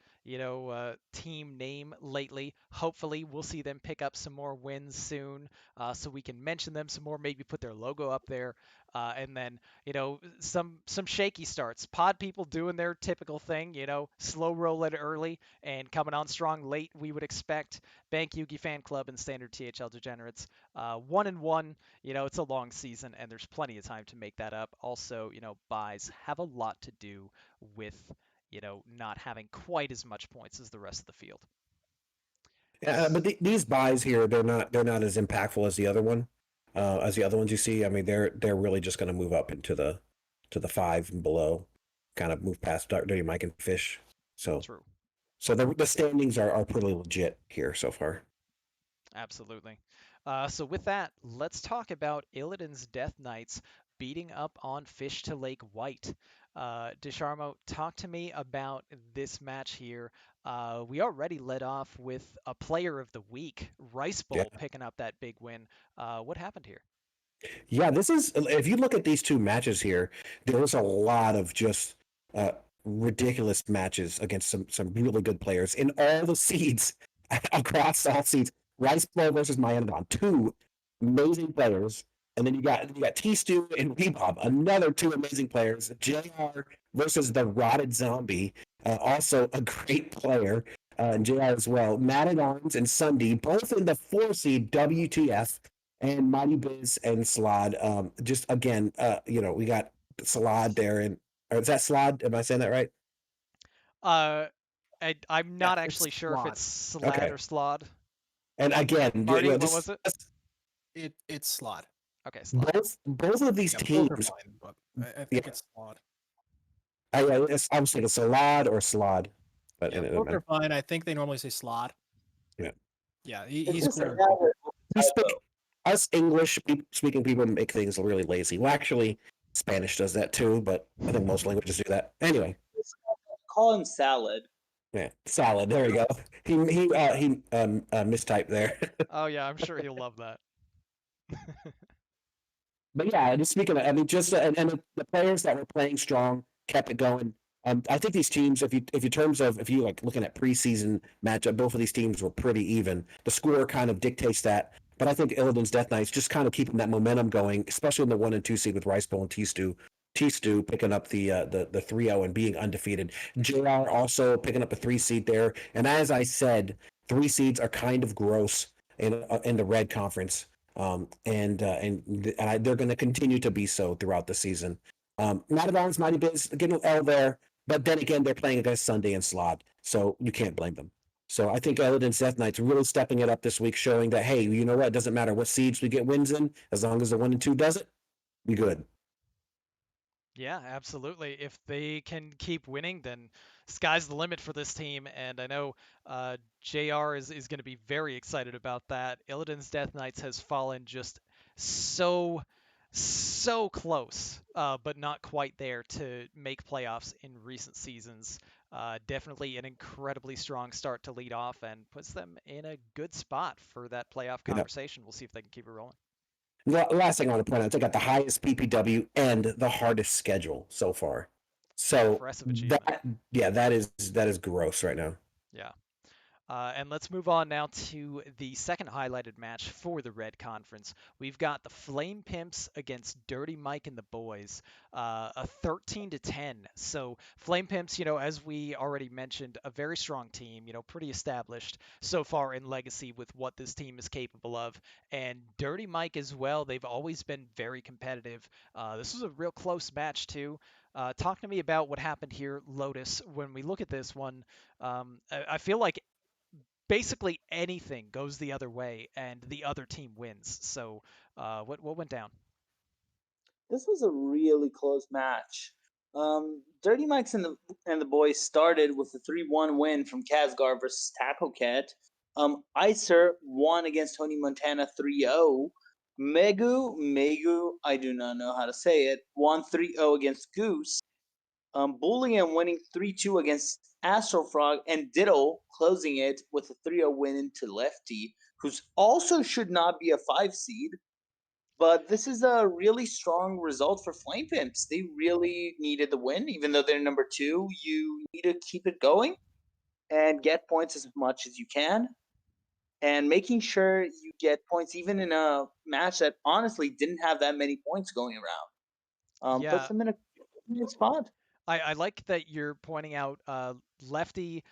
team name lately. Hopefully, we'll see them pick up some more wins soon, so we can mention them some more. Maybe put their logo up there, and then some shaky starts. Pod people doing their typical thing. Slow rolling early and coming on strong late. We would expect Bank Yugi Fan Club and Standard THL Degenerates 1-1. It's a long season, and there's plenty of time to make that up. Also, buys have a lot to do with not having quite as much points as the rest of the field. Yeah, but these buys here, they're not as impactful as the other one, as the other ones you see. I mean, they're really just going to move up into the five and below, kind of move past Dirty Mike and Fish. So True. so the standings are pretty legit here so far. Absolutely. So with that, let's talk about Illidan's Death Knights beating up on Fish to Lake White. Desharmo, talk to me about this match here. We already led off with a player of the week, Rice Yeah. Bowl, picking up that big win. What happened here? Yeah, this is if you look at these two matches here, there was a lot of just uh, ridiculous matches against some really good players in all the seeds across all seeds. Rice Bowl versus Myanmar, two amazing players, and then you got T Stew and Rebob, another two amazing players. JR versus the Rotted Zombie, also a great player, and JR as well. Mad at Arms and Sunday, both in the 4 seed WTF and Mighty Biz and Slod. Just again, we got Slod there, and or is that Slod? Am I saying that right? Uh, I'm Yeah, not it's actually sure if flawed. it's Slad Okay. or Slod. And again, Marty, what was just it? It's slot. Okay, Slod. both of these Yeah, both are teams. fine, but I think Yeah, it's slot. I was thinking Slod or Slod, but Yeah, both are fine. I think they normally say slot. yeah. Yeah, It's he's just a clear. We typo. speak us English speaking people make things really lazy. Well, actually, Spanish does that too, but I think most languages do that. Anyway, Call him salad. yeah, salad. There we go. He mistyped there. Oh yeah, I'm sure he'll love that. But yeah, just speaking of, I mean, just and the players that were playing strong kept it going. I think these teams, if you terms of if you like looking at preseason matchup, both of these teams were pretty even. The score kind of dictates that, but I think Illidan's Death Knights just kind of keeping that momentum going, especially in the 1 and 2 seed with Rice Bowl and T Stew picking up the 3-0 and being undefeated. JR also picking up a 3 seed there, and as I said, 3 seeds are kind of gross in the Red Conference. They're going to continue to be so throughout the season. Mighty Bounds, Mighty Biz, getting an L there, but then again, they're playing against Sunday and Slot, so you can't blame them. So I think Illidan's Death Knights really stepping it up this week, showing that hey, you know what? It doesn't matter what seeds we get wins in, as long as the 1 and 2 does it, we good. Yeah, absolutely. If they can keep winning, then sky's the limit for this team. And I know JR is going to be very excited about that. Illidan's Death Knights has fallen just so, so close, but not quite there to make playoffs in recent seasons. Definitely an incredibly strong start to lead off and puts them in a good spot for that playoff You know, conversation. We'll see if they can keep it rolling. the last thing I want to point out, they got the highest PPW and the hardest schedule so far. So Impressive achievement. that is gross right now. Yeah. And let's move on now to the second highlighted match for the Red Conference. We've got the Flame Pimps against Dirty Mike and the Boys, a 13-10. So Flame Pimps, as we already mentioned, a very strong team, pretty established so far in Legacy with what this team is capable of. And Dirty Mike as well, they've always been very competitive. This was a real close match too. Talk to me about what happened here, Lotus. When we look at this one, I feel like basically anything goes the other way and the other team wins. So what went down? This was a really close match. Dirty Mike's and the boys started with a 3-1 win from Kazgar versus Taco Cat. Icer won against Tony Montana 3-0. Megu, I do not know how to say it, won 3-0 against Goose. Bullion winning 3-2 against Astrofrog, and Diddle closing it with a 3-0 win into Lefty, who's also should not be a 5 seed. But this is a really strong result for Flame Pimps. They really needed the win, even though they're number 2. You need to keep it going and get points as much as you can. And making sure you get points even in a match that honestly didn't have that many points going around. Puts Yeah, them in a good spot. I like that you're pointing out Lefty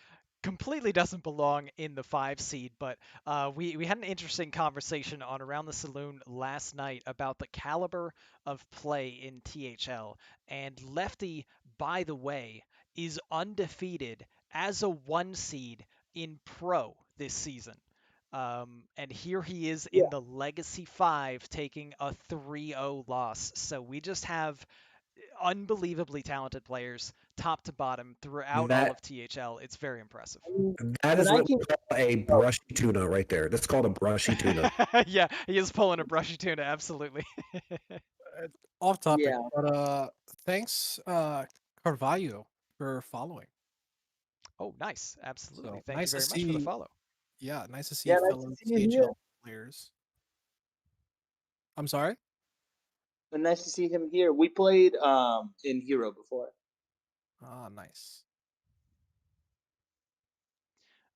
completely doesn't belong in the 5 seed, but we had an interesting conversation on Around the Saloon last night about the caliber of play in THL. And Lefty, by the way, is undefeated as a 1 seed in Pro this season. And here he is Yeah. in the Legacy 5 taking a 3-0 loss. So we just have unbelievably talented players top to bottom throughout all That of THL. It's very impressive. that And is I what we can. call a Oh, brushy tuna right there. That's called a brushy tuna. Yeah, he is pulling a brushy tuna, absolutely. Off topic, yeah. but thanks, Carvalho, for following. Oh, nice. Absolutely. So Thank you nice to very much for the see. follow. Yeah, nice to see Yeah, nice to fellow see you here. THL players. I'm sorry. And nice to see him here. We played in Hero before. Ah, nice.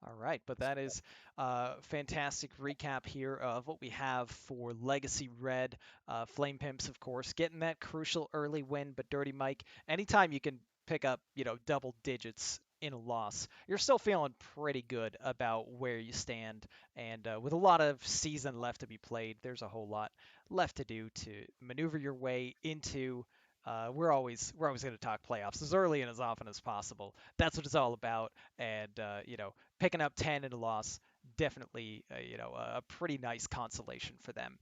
All right, but that is a fantastic recap here of what we have for Legacy Red. Flame Pimps, of course, getting that crucial early win, but Dirty Mike, anytime you can pick up, double digits in a loss, you're still feeling pretty good about where you stand. And with a lot of season left to be played, there's a whole lot left to do to maneuver your way into. We're always going to talk playoffs as early and as often as possible. That's what it's all about. And picking up 10 in a loss, definitely, a pretty nice consolation for them.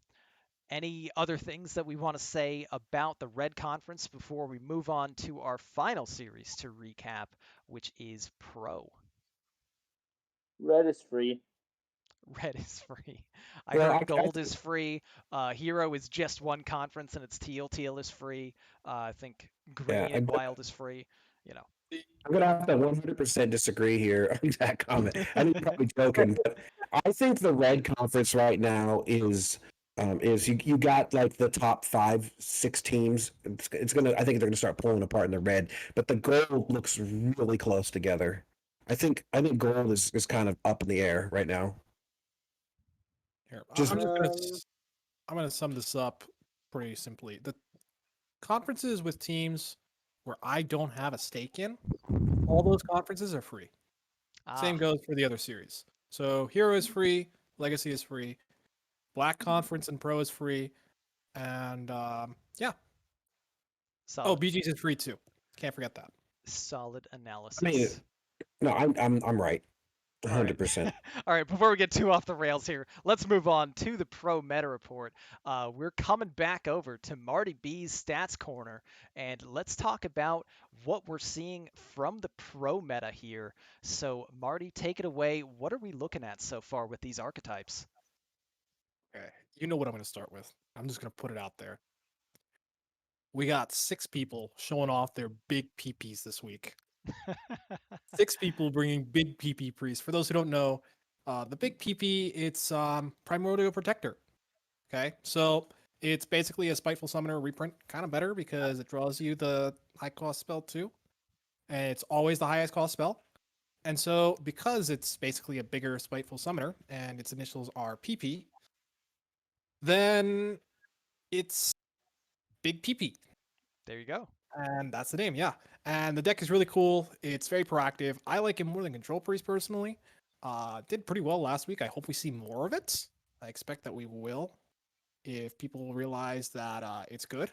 Any other things that we want to say about the Red Conference before we move on to our final series to recap, which is Pro? Red is free. Red is free. I Well, heard Gold is free. Hero is just one conference and it's Teal. Teal is free. I think yeah, Green and Wild is free. You know. I'm gonna have to 100% disagree here on that comment. I know you're probably joking, but I think the red conference right now is you got like the top 5, 6 teams. It's gonna I think they're gonna start pulling apart in the red, but the gold looks really close together. I think gold is kind of up in the air right now. Here, Just I'm gonna sum this up pretty simply. The conferences with teams where I don't have a stake in, all those conferences are free. Ah, Same goes for the other series. So Hero is free, Legacy is free, Black Conference and Pro is free, and yeah. Oh, solid, BGs is free too. Can't forget that. solid I mean, analysis. no, I'm right. All right. 100%. All right. Before we get too off the rails here, let's move on to the Pro Meta Report. We're coming back over to Marty B's Stats Corner, and let's talk about what we're seeing from the Pro Meta here. So, Marty, take it away. What are we looking at so far with these archetypes? Okay. You know what I'm gonna start with. I'm just gonna put it out there. We got 6 people showing off their big peepees this week. 6 people bringing big PP priests. For those who don't know, the big PP, it's Primordial Protector. Okay, so it's basically a Spiteful Summoner reprint, kind of better because it draws you the high cost spell too, and it's always the highest cost spell. And so because it's basically a bigger Spiteful Summoner and its initials are PP, then it's Big PP. There you go. And that's the name, yeah. And the deck is really cool. It's very proactive. I like it more than Control Priest personally. Did pretty well last week. I hope we see more of it. I expect that we will if people realize that it's good.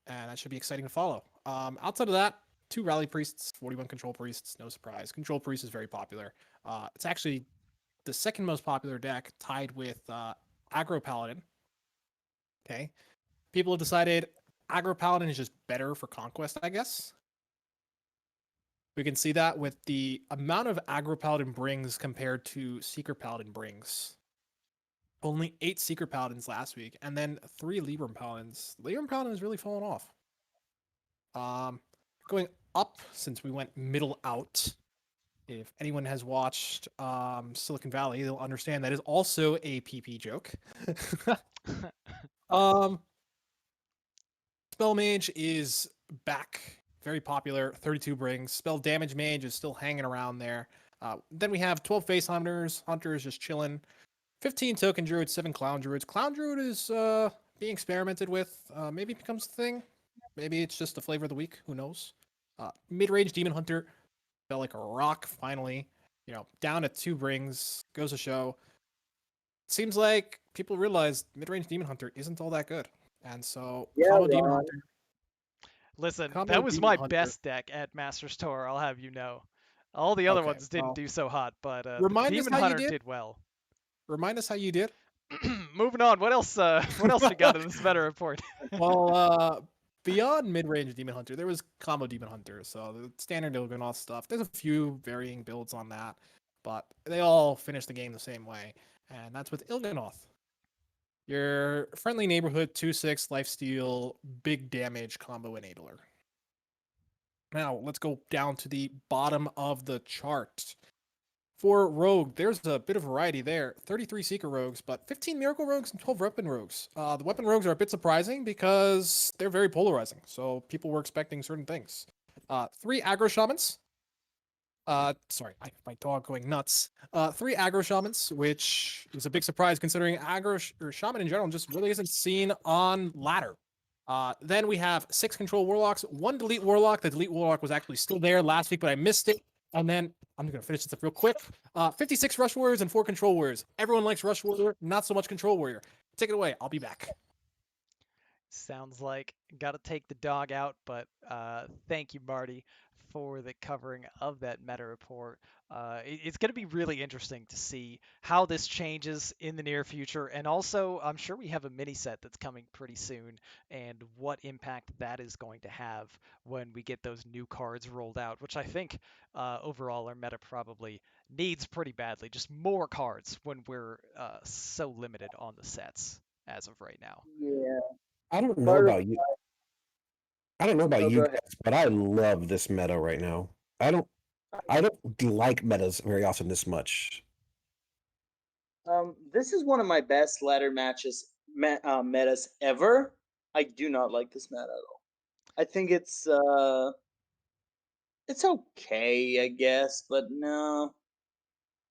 And that should be exciting to follow. Outside of that, 2 Rally Priests, 41 Control Priests, no surprise. Control Priest is very popular. It's actually the second most popular deck, tied with Aggro Paladin. Okay. People have decided Aggro Paladin is just better for Conquest, I guess. We can see that with the amount of Aggro Paladin brings compared to Secret Paladin brings. Only 8 Secret Paladins last week, and then 3 Libram Paladins. Libram Paladin has really fallen off. Going up since we went middle out. If anyone has watched Silicon Valley, they'll understand that is also a PP joke. Spell Mage is back, very popular. 32 brings. Spell Damage Mage is still hanging around there. Then we have 12 Face Hunters. Hunters just chilling. 15 Token Druids, 7 Clown Druids. Clown Druid is being experimented with. Maybe it becomes a thing. Maybe it's just the flavor of the week. Who knows? Mid-range Demon Hunter felt like a rock finally. Down at 2 brings. Goes to show. Seems like people realize mid-range Demon Hunter isn't all that good. And so, Yeah, combo Demon Ron. Hunter. Listen, Combo that was Demon my Hunter. best deck at Master's Tour, I'll have you know. All the other Okay, ones didn't well, do so hot, but the remind us Demon how you Hunter did. did well. Remind us how you did. Moving on, what else we got in this meta report? Well, beyond mid-range Demon Hunter, there was combo Demon Hunter, so the standard Il'gynoth stuff. There's a few varying builds on that, but they all finish the game the same way, and that's with Il'gynoth. Your friendly neighborhood 2/6 lifesteal big damage combo enabler. Now let's go down to the bottom of the chart. For Rogue, there's a bit of variety there. 33 Seeker Rogues, but 15 Miracle Rogues and 12 Weapon Rogues. The Weapon Rogues are a bit surprising because they're very polarizing, so people were expecting certain things. 3 Aggro Shamans. Sorry, my dog going nuts. 3 Aggro Shamans, which is a big surprise considering Aggro or Shaman in general just really isn't seen on ladder. Then we have 6 Control Warlocks, 1 Delete Warlock. The Delete Warlock was actually still there last week, but I missed it. And then I'm going to finish this up real quick. 56 Rush Warriors and 4 Control Warriors. Everyone likes Rush Warrior, not so much Control Warrior. Take it away. I'll be back. Sounds like got to take the dog out, but thank you, Marty, for the covering of that meta report. It's going to be really interesting to see how this changes in the near future, and also I'm sure we have a mini set that's coming pretty soon, and what impact that is going to have when we get those new cards rolled out, which I think overall our meta probably needs pretty badly. Just more cards when we're so limited on the sets as of right now. Yeah. I don't know Part of, about you. I don't know about oh, you go ahead. guys, but I love this meta right now. I don't like metas very often this much. This is one of my best ladder metas ever. I do not like this meta at all. I think it's okay, I guess, but no.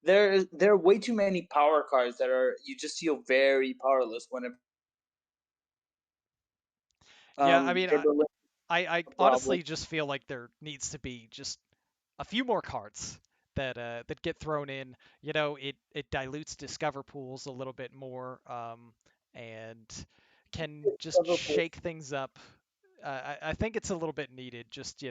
There are way too many power cards that are you just feel very powerless whenever Yeah, I mean, Timberland I problem. honestly just feel like there needs to be just a few more cards that get thrown in. You know, it dilutes discover pools a little bit more, and can just Liverpool. shake things up. I think it's a little bit needed. Just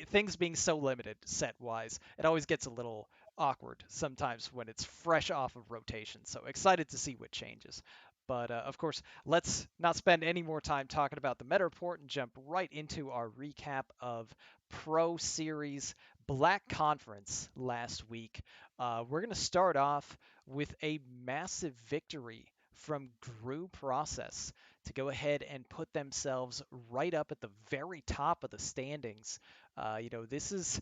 things being so limited set wise, it always gets a little awkward sometimes when it's fresh off of rotation. So excited to see what changes. But of course, let's not spend any more time talking about the meta report and jump right into our recap of Pro Series Black Conference last week. We're going to start off with a massive victory from Grew Process to go ahead and put themselves right up at the very top of the standings. This is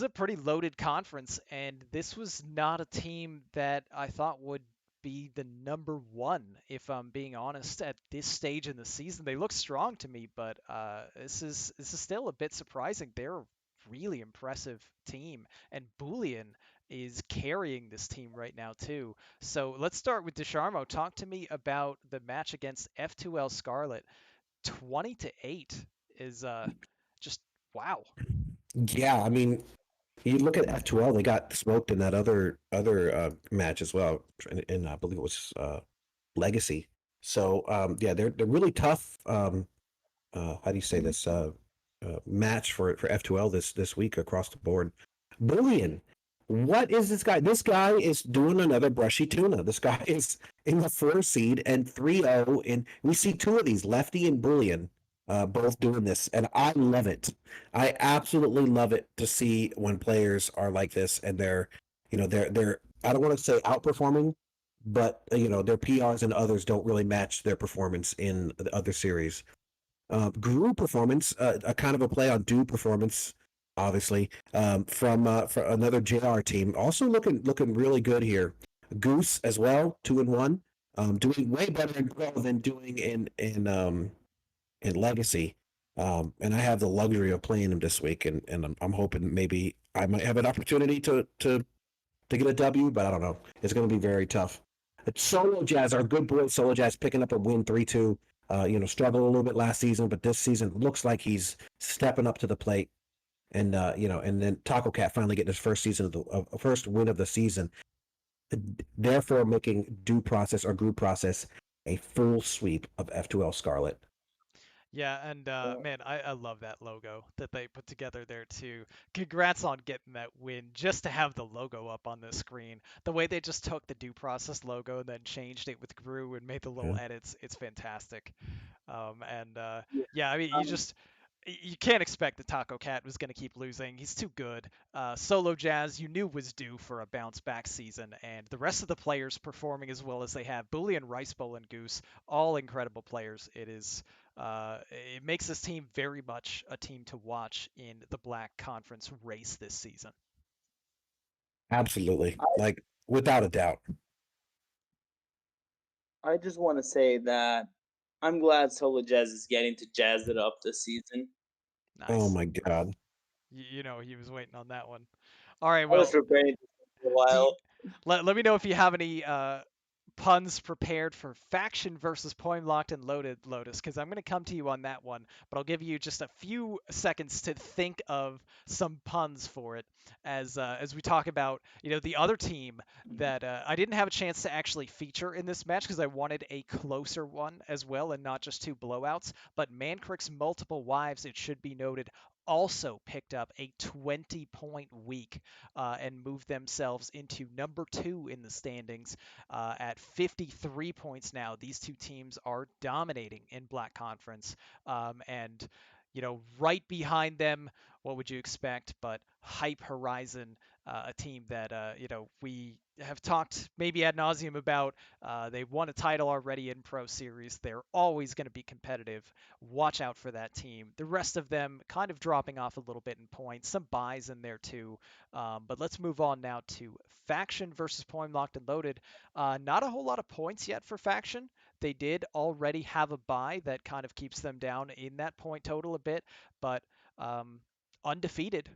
a pretty loaded conference, and this was not a team that I thought would be the number one, if I'm being honest, at this stage in the season. They look strong to me, but this is still a bit surprising. They're a really impressive team, and Boolean is carrying this team right now too. So let's start with Desharmo. Talk to me about the match against F2L Scarlet. 20-8 is just wow. Yeah, I mean, you look at F2L, they got smoked in that other match as well, in I believe it was Legacy. So yeah, they're really tough. How do you say this? Match for F2L this week across the board. Bullion. What is this guy? This guy is doing another brushy tuna. This guy is in the 4 seed and 3-0, and we see 2 of these, Lefty and Bullion, both doing this, and I love it. I absolutely love it to see when players are like this and they're I don't want to say outperforming, but their PRs and others don't really match their performance in the other series. Guru performance, a kind of a play on do performance, obviously, for another JR team. Also looking really good here. Goose as well, 2-1, doing way better in Pro than doing in Legacy. And I have the luxury of playing him this week, and I'm hoping maybe I might have an opportunity to get a W, but I don't know. It's going to be very tough. Solo Jazz, our good boy Solo Jazz, picking up a win 3-2. Struggled a little bit last season, but this season looks like he's stepping up to the plate. And and then Taco Cat finally getting his first win of the season, therefore making due process or group process a full sweep of F2L Scarlet. Yeah, and So, man, I love that logo that they put together there too. Congrats on getting that win. Just to have the logo up on the screen, the way they just took the Due Process logo and then changed it with Gru and made the little Yeah. edits, it's fantastic. And yeah. yeah, I mean, Um, you can't expect the Taco Cat was going to keep losing. He's too good. Solo Jazz, you knew was due for a bounce back season, and the rest of the players performing as well as they have. Bully and Rice Bowl and Goose, all incredible players. It makes this team very much a team to watch in the Black Conference race this season. Absolutely. Like, without a doubt. I just want to say that I'm glad Solo Jazz is getting to jazz it up this season. Oh Nice. my God. You know he was waiting on that one. All right, I was well, preparing for a do you, while. let me know if you have any puns prepared for faction versus point locked and loaded, Lotus, because I'm going to come to you on that one, but I'll give you just a few seconds to think of some puns for it as we talk about the other team that I didn't have a chance to actually feature in this match because I wanted a closer one as well and not just two blowouts. But Mancrick's multiple wives, it should be noted, also picked up a 20-point week and moved themselves into number 2 in the standings at 53 points now. These two teams are dominating in Black Conference. And, right behind them, what would you expect? But Hype Horizon, a team that, we have talked maybe ad nauseum about. They won a title already in Pro Series. They're always going to be competitive. Watch out for that team. The rest of them kind of dropping off a little bit in points. Some buys in there too. But let's move on now to Faction versus Point Locked and Loaded. Not a whole lot of points yet for Faction. They did already have a bye that kind of keeps them down in that point total a bit, but um, undefeated.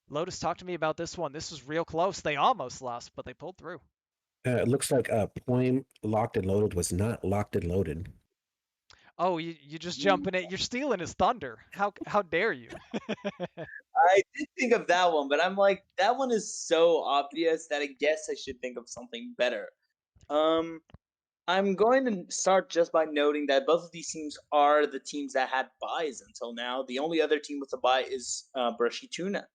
Lotus, talk to me about this one. This was real close. They almost lost, but they pulled through. It looks like Poem Locked and Loaded was not locked and loaded. Oh, you just jumping it. You're stealing his thunder. How dare you? I did think of that one, but I'm like, that one is so obvious that I guess I should think of something better. Um, I'm going to start just by noting that both of these teams are the teams that had buys until now. The only other team with a buy is Brushy Tuna.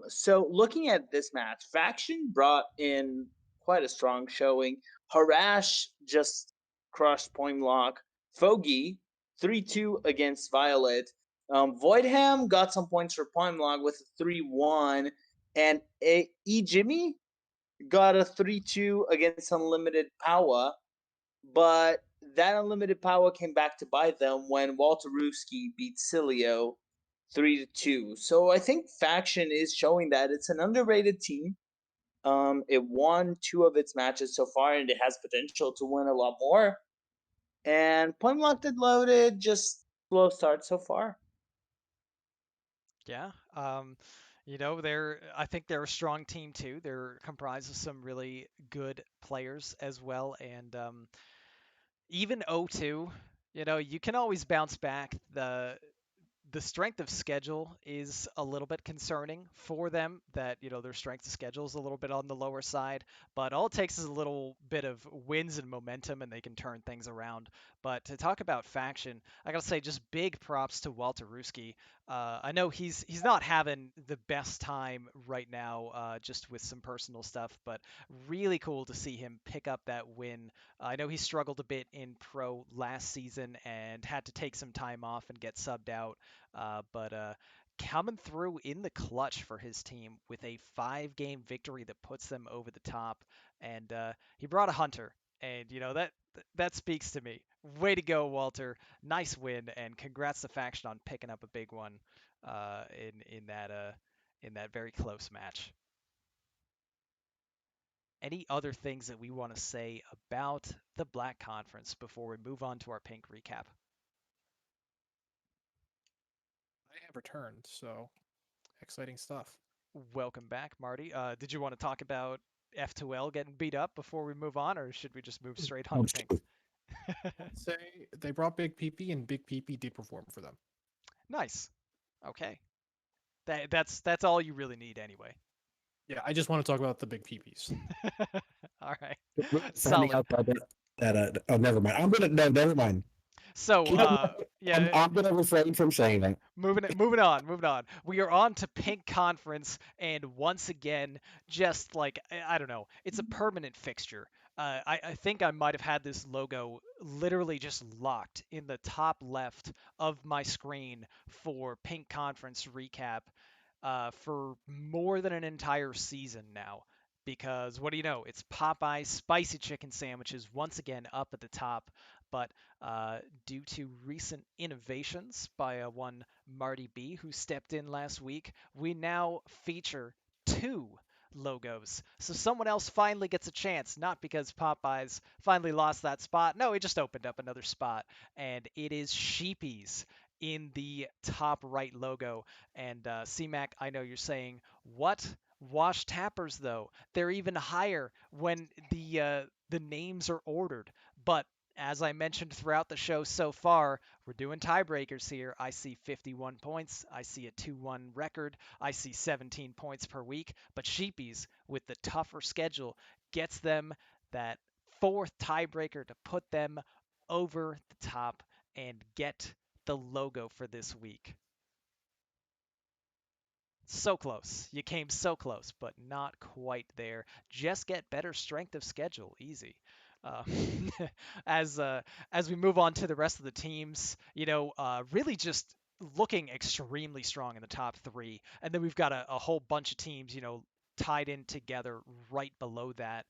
So looking at this match, Faction brought in quite a strong showing. Harash just crushed Poimlock. Fogey 3-2 against Violet. Voidham got some points for Poimlock with a 3-1. And Jimmy got a 3-2 against Unlimited Power. But that Unlimited Power came back to bite them when Walter Ruski beat Cilio 3-2. So I think Faction is showing that it's an underrated team. It won 2 of its matches so far, and it has potential to win a lot more. And Point Locked and Loaded, just slow start so far. Yeah. I think they're a strong team too. They're comprised of some really good players as well, and even O2, you can always bounce back. The strength of schedule is a little bit concerning for them that their strength of schedule is a little bit on the lower side, but all it takes is a little bit of wins and momentum and they can turn things around. But to talk about Faction, I gotta say just big props to Walter Ruski. I know he's not having the best time right now, just with some personal stuff, but really cool to see him pick up that win. I know he struggled a bit in pro last season and had to take some time off and get subbed out, but coming through in the clutch for his team with a 5-game victory that puts them over the top. And he brought a hunter, and that speaks to me. Way to go, Walter! Nice win, and congrats to Faction on picking up a big one in that very close match. Any other things that we want to say about the Black Conference before we move on to our pink recap? I have returned, so exciting stuff. Welcome back, Marty. Did you want to talk about F2L getting beat up before we move on, or should we just move straight on to pinks? I'd say they brought Big PP, and Big PP did perform for them. Nice. Okay. That's all you really need anyway. Yeah, I just want to talk about the Big PPs. All right. Finding Solid. out that oh, never mind. I'm gonna no, never mind. So, yeah, I'm gonna refrain from saying that. moving on. We are on to Pink Conference, and once again, just like I don't know, it's a permanent fixture. I think I might have had this logo literally just locked in the top left of my screen for Pink Conference recap for more than an entire season now. Because what do you know? It's Popeye's spicy chicken sandwiches once again up at the top, but due to recent innovations by one Marty B, who stepped in last week, we now feature two logos. So someone else finally gets a chance, not because Popeyes finally lost that spot. No, he just opened up another spot, and it is Sheepies in the top right logo. And CMAC, I know you're saying, what? Wash tappers, though. They're even higher when the names are ordered. But as I mentioned throughout the show so far, we're doing tiebreakers here. I see 51 points. I see a 2-1 record. I see 17 points per week. But Sheepies, with the tougher schedule, gets them that fourth tiebreaker to put them over the top and get the logo for this week. So close. You came so close, but not quite there. Just get better strength of schedule. Easy. Uh, as as we move on to the rest of the teams, really just looking extremely strong in the top three, and then we've got a whole bunch of teams, tied in together right below that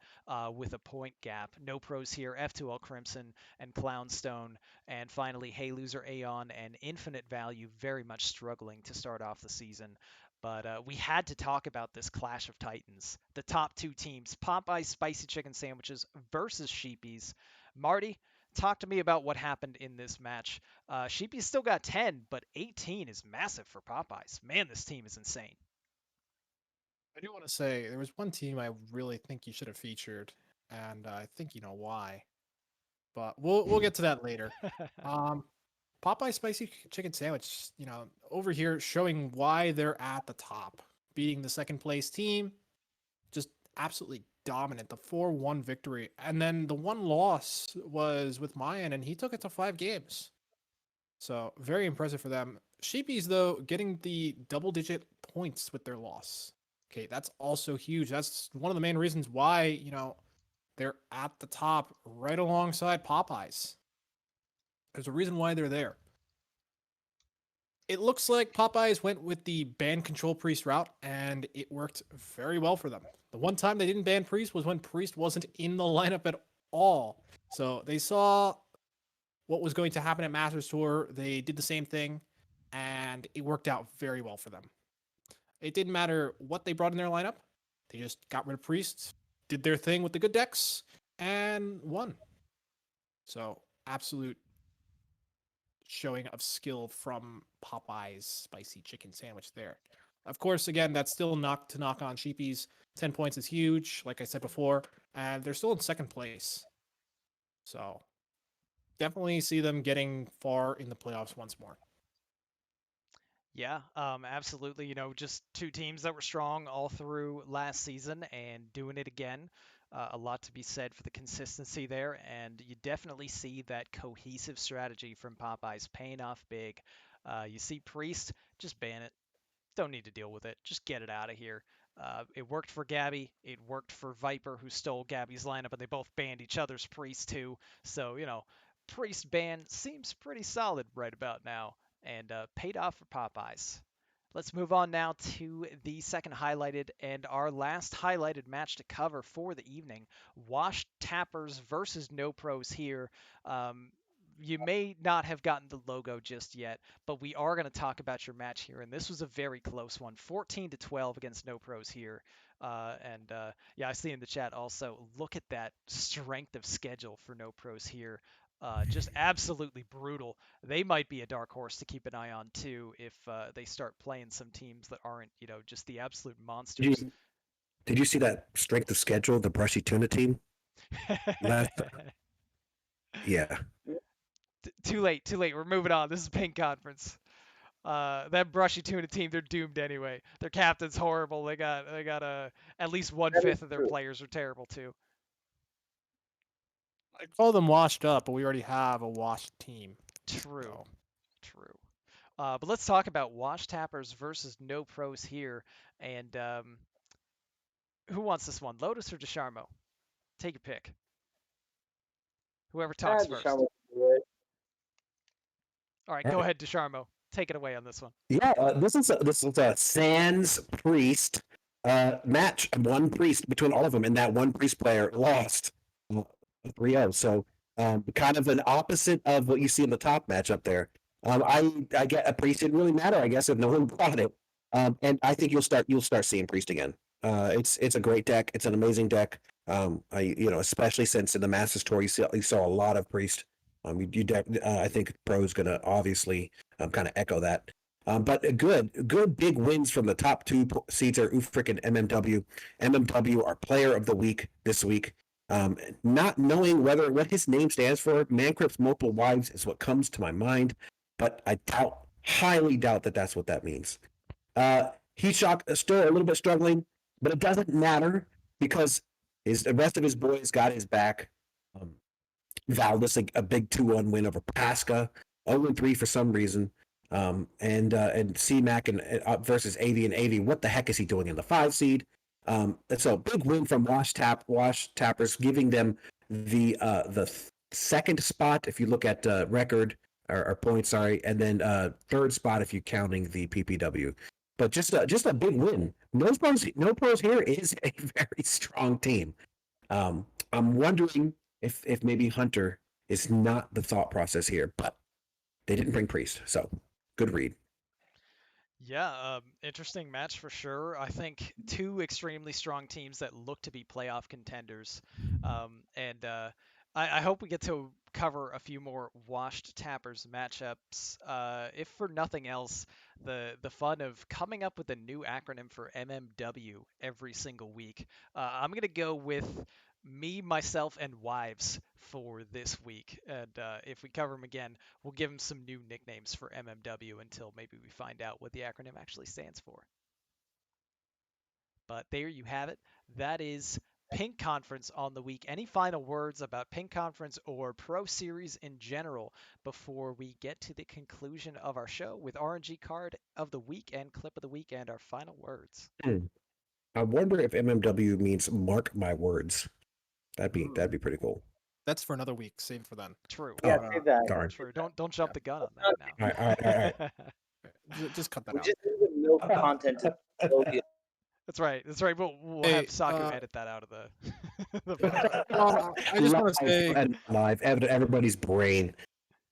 with a point gap. No pros here. F2L Crimson and Clownstone, and finally Hey Loser Aeon and Infinite Value very much struggling to start off the season. But we had to talk about this Clash of Titans. The top two teams, Popeye's Spicy Chicken Sandwiches versus Sheepies. Marty, talk to me about what happened in this match. Sheepies still got 10, but 18 is massive for Popeyes. Man, this team is insane. I do want to say there was one team I really think you should have featured, and I think you know why. But we'll get to that later. Um, Popeye spicy chicken sandwich, over here showing why they're at the top, beating the second place team, just absolutely dominant. The 4-1 victory, and then the one loss was with Mayan, and he took it to 5 games. So very impressive for them. Sheepies though getting the double-digit points with their loss. Okay, that's also huge. That's one of the main reasons why they're at the top, right alongside Popeyes. There's a reason why they're there. It looks like Popeyes went with the ban control Priest route, and it worked very well for them. The one time they didn't ban Priest was when Priest wasn't in the lineup at all. So they saw what was going to happen at Masters Tour. They did the same thing, and it worked out very well for them. It didn't matter what they brought in their lineup. They just got rid of Priest, did their thing with the good decks, and won. So absolute showing of skill from Popeye's spicy chicken sandwich there. Of course, again, that's still not to knock on Sheepies. 10 points is huge, like I said before, and they're still in second place. So definitely see them getting far in the playoffs once more. Yeah, absolutely. Just two teams that were strong all through last season and doing it again. A lot to be said for the consistency there, and you definitely see that cohesive strategy from Popeyes paying off big. You see Priest, just ban it. Don't need to deal with it. Just get it out of here. It worked for Gabby. It worked for Viper, who stole Gabby's lineup, and they both banned each other's Priest too. So, Priest ban seems pretty solid right about now, and paid off for Popeyes. Let's move on now to the second highlighted and our last highlighted match to cover for the evening. Wash Tappers versus No Pros here. You may not have gotten the logo just yet, but we are going to talk about your match here, and this was a very close one, 14-12 against No Pros here. Yeah, I see in the chat also. Look at that strength of schedule for No Pros here. Just absolutely brutal. They might be a dark horse to keep an eye on too if they start playing some teams that aren't, just the absolute Did monsters. you, did you see that strength of schedule, the Brushy Tuna team? Last, yeah. Too late, too late. We're moving on. This is Pink Conference. That Brushy Tuna team, they're doomed anyway. Their captain's horrible. They got at least 1/5 of their players are terrible too. I call them washed up, but we already have a washed team. True. So, True. But let's talk about wash tappers versus no pros here. And who wants this one? Lotus or Desharmo? Take your pick. Whoever talks first. Deshaun will do it. All right, go ahead, Desharmo. Take it away on this one. Yeah, this is a Sans Priest match. One priest between all of them, and that one priest player lost 3-0. So kind of an opposite of what you see in the top match up there. I get a priest didn't really matter, I guess, if no one bought it. And I think you'll start seeing priest again. It's a great deck. It's an amazing deck. Especially since in the Masters Tour you saw a lot of priest. I think Pro is going to obviously kind of echo that. But good big wins from the top two seeds are Ufric and MMW. MMW are player of the week this week. Not knowing what his name stands for, Mancrypt's multiple wives is what comes to my mind, but I highly doubt that that's what that means. Heatshock is still a little bit struggling, but it doesn't matter because the rest of his boys got his back. Valdis, a big 2-1 win over Pasca, 0-3 for some reason. And CMAC and versus AV and AV. What the heck is he doing in the 5 seed? It's a big win from Wash Tappers, giving them the second spot if you look at record or points, sorry, and then third spot if you're counting the PPW. But just a big win. No pros here is a very strong team. I'm wondering if maybe Hunter is not the thought process here, but they didn't bring Priest, so good read. Yeah, interesting match for sure. I think two extremely strong teams that look to be playoff contenders. I hope we get to cover a few more washed tappers matchups. If for nothing else, the fun of coming up with a new acronym for MMW every single week. I'm gonna go with me, myself, and wives for this week. And if we cover them again, we'll give them some new nicknames for MMW until maybe we find out what the acronym actually stands for. But there you have it. That is Pink Conference on the week. Any final words about Pink Conference or Pro Series in general before we get to the conclusion of our show with RNG card of the week and clip of the week and our final words? I wonder if MMW means mark my words. That'd be pretty cool. that's for another week. Save for then. True. Yeah, Oh, say that. darn. True. Don't jump the gun on that now. All right. Just cut that We out. just need the milk content to go get. That's right. That's right. We'll Hey, have Saku edit that out of the podcast. I just want to say, live, everybody's brain.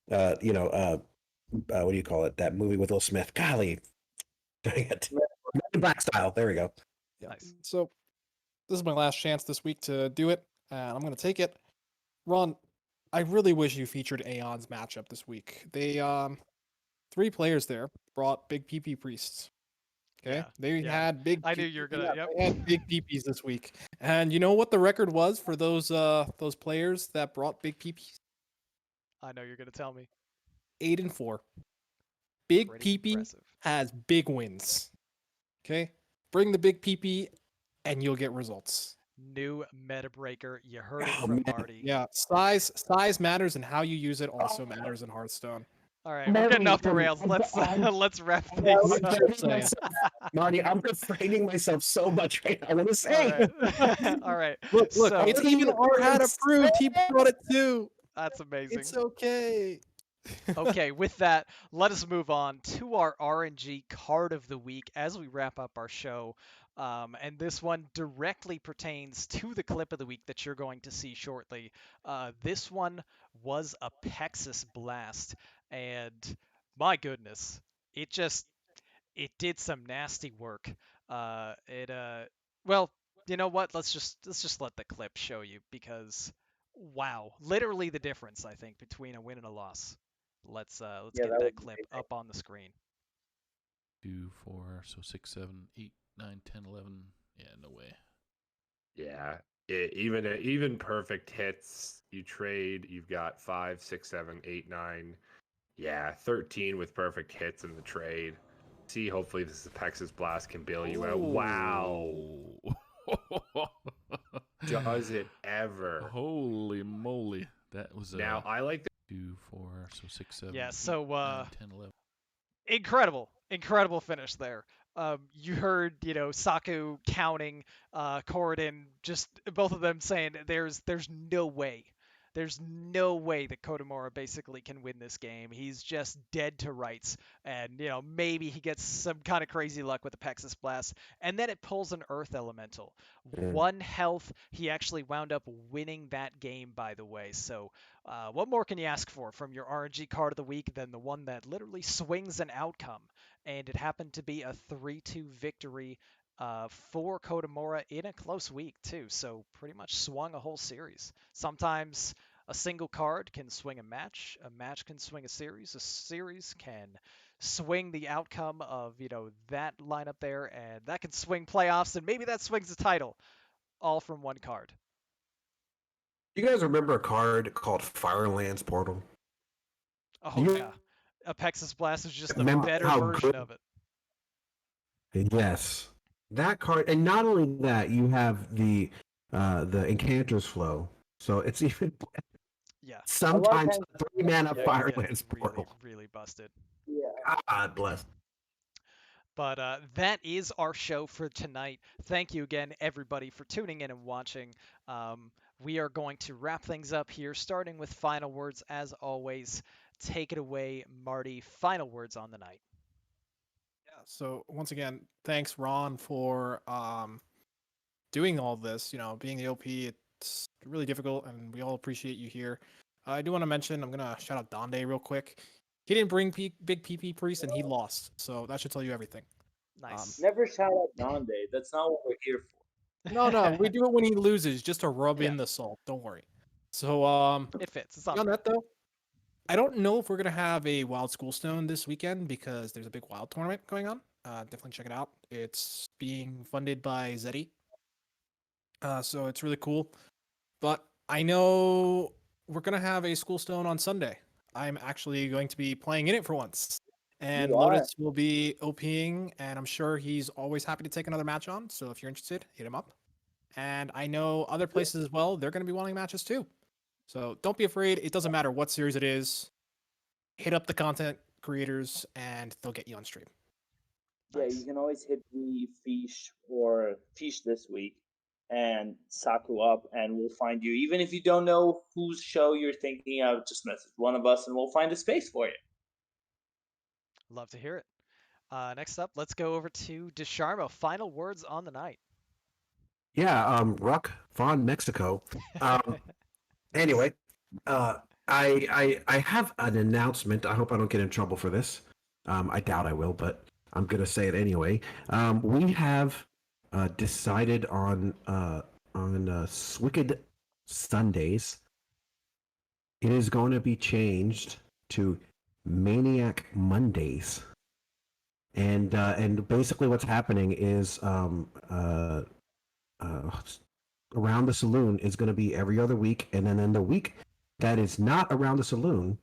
What do you call it? That movie with Will Smith. Golly, dang it. Men in Black style. There we go. yeah. Nice. So this is my last chance this week to do it, and I'm going to take it. Ron, I really wish you featured Aeon's matchup this week. They 3 players there brought big PP priests. Okay, Yeah, they yeah. had big. I knew you were gonna. They had big PPs this week, and you know what the record was for those players that brought big PPs? I know you're gonna tell me. 8-4. Big Pretty PP impressive. has big wins. Okay, bring the big PP, and you'll get results. New meta breaker. You heard it Oh, from man. Marty. Yeah, size matters, and how you use it also matters in Hearthstone. All right, we're getting off the rails. Let's let's wrap things up. Marty, I'm refraining myself so much right now. I want to say. All right. All right. Look, So, it's even Arhat approved. He brought it too. that's amazing. It's okay. Okay, with that, let us move on to our RNG card of the week as we wrap up our show. And this one directly pertains to the clip of the week that you're going to see shortly. This one was a Pexus Blast, and my goodness, it did some nasty work. Well, you know what? Let's just let the clip show you because, wow, literally the difference I think between a win and a loss. Let's Yeah, get that that was clip amazing. up on the screen. 2, 4, so 6, 7, 8, 9, 10, 11. Yeah, no way. Yeah, even perfect hits you trade. You've got 5, 6, 7, 8, 9. Yeah, 13 with perfect hits in the trade. See, hopefully this is Pexus Blast can bail you out. Wow, does it ever? Holy moly. That was Now I like 2, 4, so 6, 7, Yeah, 8, so 9, 10, 11. incredible finish there. You heard, Saku counting, Corridon, just both of them saying there's no way that Kodomura basically can win this game. He's just dead to rights, and maybe he gets some kind of crazy luck with the Pexus Blast, and then it pulls an Earth Elemental. Mm. 1 health. He actually wound up winning that game, by the way. So what more can you ask for from your RNG card of the week than the one that literally swings an outcome? And it happened to be a 3-2 victory for Kodomura in a close week, too. So pretty much swung a whole series. Sometimes a single card can swing a match can swing a series can swing the outcome of, that lineup there, and that can swing playoffs, and maybe that swings the title, all from one card. You guys remember a card called Firelands Portal? Oh, You yeah. Apexis Blast is just a remember better how version good? of it. Yes, that card, and not only that, you have the Encanter's Flow, so it's even Yeah. sometimes times- 3 mana Yeah, you get Firelands really, Portal. really busted. Yeah. God bless. But that is our show for tonight. Thank you again, everybody, for tuning in and watching. We are going to wrap things up here, starting with final words as always. Take it away, Marty. Final words on the night. Yeah. So once again, thanks Ron for doing all this. Being the OP, it's really difficult, and we all appreciate you here. I do want to mention, I'm gonna shout out Donde real quick. He didn't bring big PP priest, and he lost, so that should tell you everything. Nice. Never shout out Nande. That's not what we're here for. No, we do it when he loses, just to rub Yeah. in the salt. Don't worry. So It fits. It's on beyond brand. that though, I don't know if we're gonna have a Wild School Stone this weekend because there's a big Wild tournament going on. Definitely check it out. It's being funded by Zeddy, so it's really cool. But I know we're gonna have a School Stone on Sunday. I'm actually going to be playing in it for once, and You are. Lotus will be OPing, and I'm sure he's always happy to take another match on. So if you're interested, hit him up. And I know other places as well. They're going to be wanting matches too. So don't be afraid. It doesn't matter what series it is. Hit up the content creators, and they'll get you on stream. Yeah, Nice. you can always hit me Fish or Fish this week and Saku up, and we'll find you. Even if you don't know whose show you're thinking of, just message one of us, and we'll find a space for you. Love to hear it. Next up, let's go over to Desharmo. Final words on the night. Yeah, Ruck Von Mexico. Anyway, I have an announcement. I hope I don't get in trouble for this. I doubt I will, but I'm gonna say it anyway. We have decided on Wicked Sundays. It is going to be changed to Maniac Mondays, and basically what's happening is uh, around the saloon is going to be every other week, and then in the week that is not around the saloon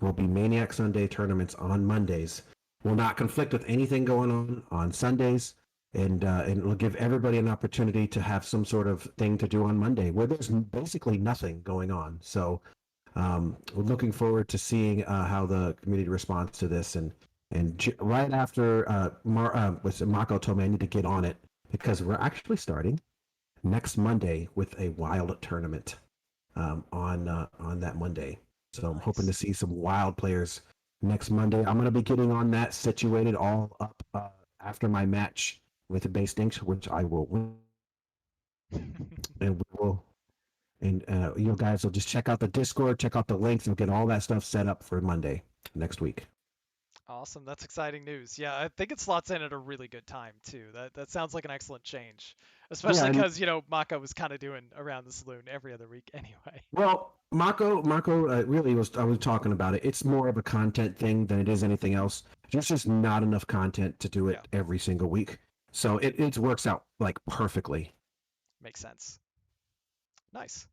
will be Maniac Sunday tournaments on Mondays. Will not conflict with anything going on Sundays, and it'll give everybody an opportunity to have some sort of thing to do on Monday where there's basically nothing going on. So we're looking forward to seeing how the community responds to this, and right after Mako told me I need to get on it because we're actually starting next Monday with a wild tournament on that Monday. So I'm hoping to Nice. see some wild players next Monday. I'm going to be getting on that situated all up after my match with the Base Dinks, which I will win, and we will. And you guys will just check out the Discord, check out the links, and get all that stuff set up for Monday next week. Awesome. That's exciting news. Yeah, I think it slots in at a really good time too. That sounds like an excellent change, especially and because Mako was kind of doing around the saloon every other week anyway. well, Mako really was. I was talking about it. It's more of a content thing than it is anything else. There's just not enough content to do it Yeah. every single week. So it works out like perfectly. Makes sense. Nice.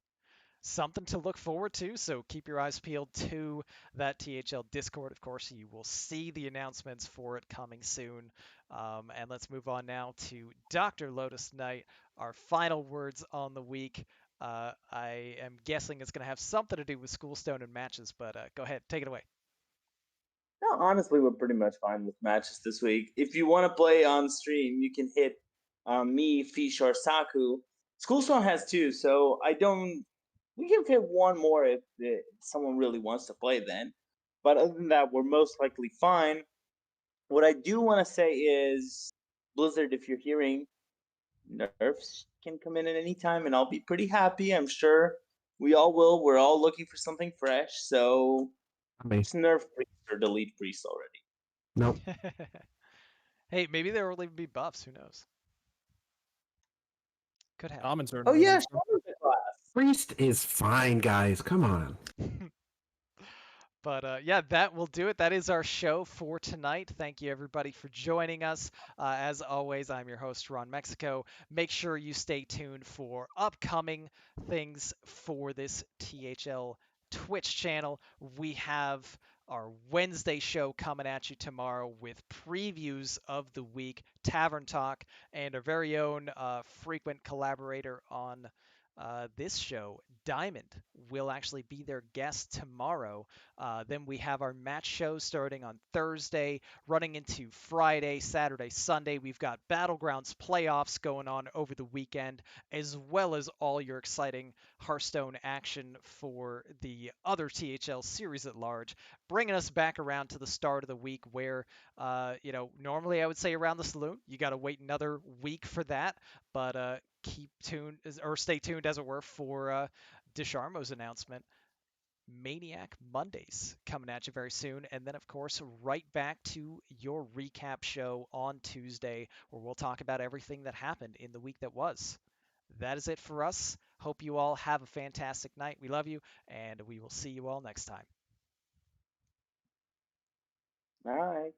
Something to look forward to. So keep your eyes peeled to that THL Discord. Of course, you will see the announcements for it coming soon. And let's move on now to Dr. Lotus Knight, our final words on the week. I am guessing it's going to have something to do with Schoolstone and matches, but go ahead, take it away. No, honestly, we're pretty much fine with matches this week. If you want to play on stream, you can hit me, Fish, or Saku. Schoolstone has two, so I don't. We can fit one more if someone really wants to play then. But other than that, we're most likely fine. What I do want to say is, Blizzard, if you're hearing, nerfs can come in at any time, and I'll be pretty happy. I'm sure we all will. We're all looking for something fresh, so I mean, just nerf priest or delete priest already. nope. Hey, maybe there will even be buffs. Who knows? Could happen. Commons are Oh yeah, nerfing stuff. Shaman's a class. Priest is fine, guys. Come on. But yeah, that will do it. That is our show for tonight. Thank you, everybody, for joining us. As always, I'm your host, Ron Mexico. Make sure you stay tuned for upcoming things for this THL Twitch channel. We have our Wednesday show coming at you tomorrow with previews of the week, Tavern Talk, and our very own frequent collaborator on this show, Diamond, will actually be their guest tomorrow. Then we have our match show starting on Thursday, running into Friday, Saturday, Sunday. We've got Battlegrounds playoffs going on over the weekend, as well as all your exciting Hearthstone action for the other THL series at large, bringing us back around to the start of the week where, normally I would say around the saloon. You got to wait another week for that, but keep tuned or stay tuned, as it were, for Desharmo's announcement. Maniac Mondays coming at you very soon. And then, of course, right back to your recap show on Tuesday, where we'll talk about everything that happened in the week that was. That is it for us. Hope you all have a fantastic night. We love you, and we will see you all next time. All right.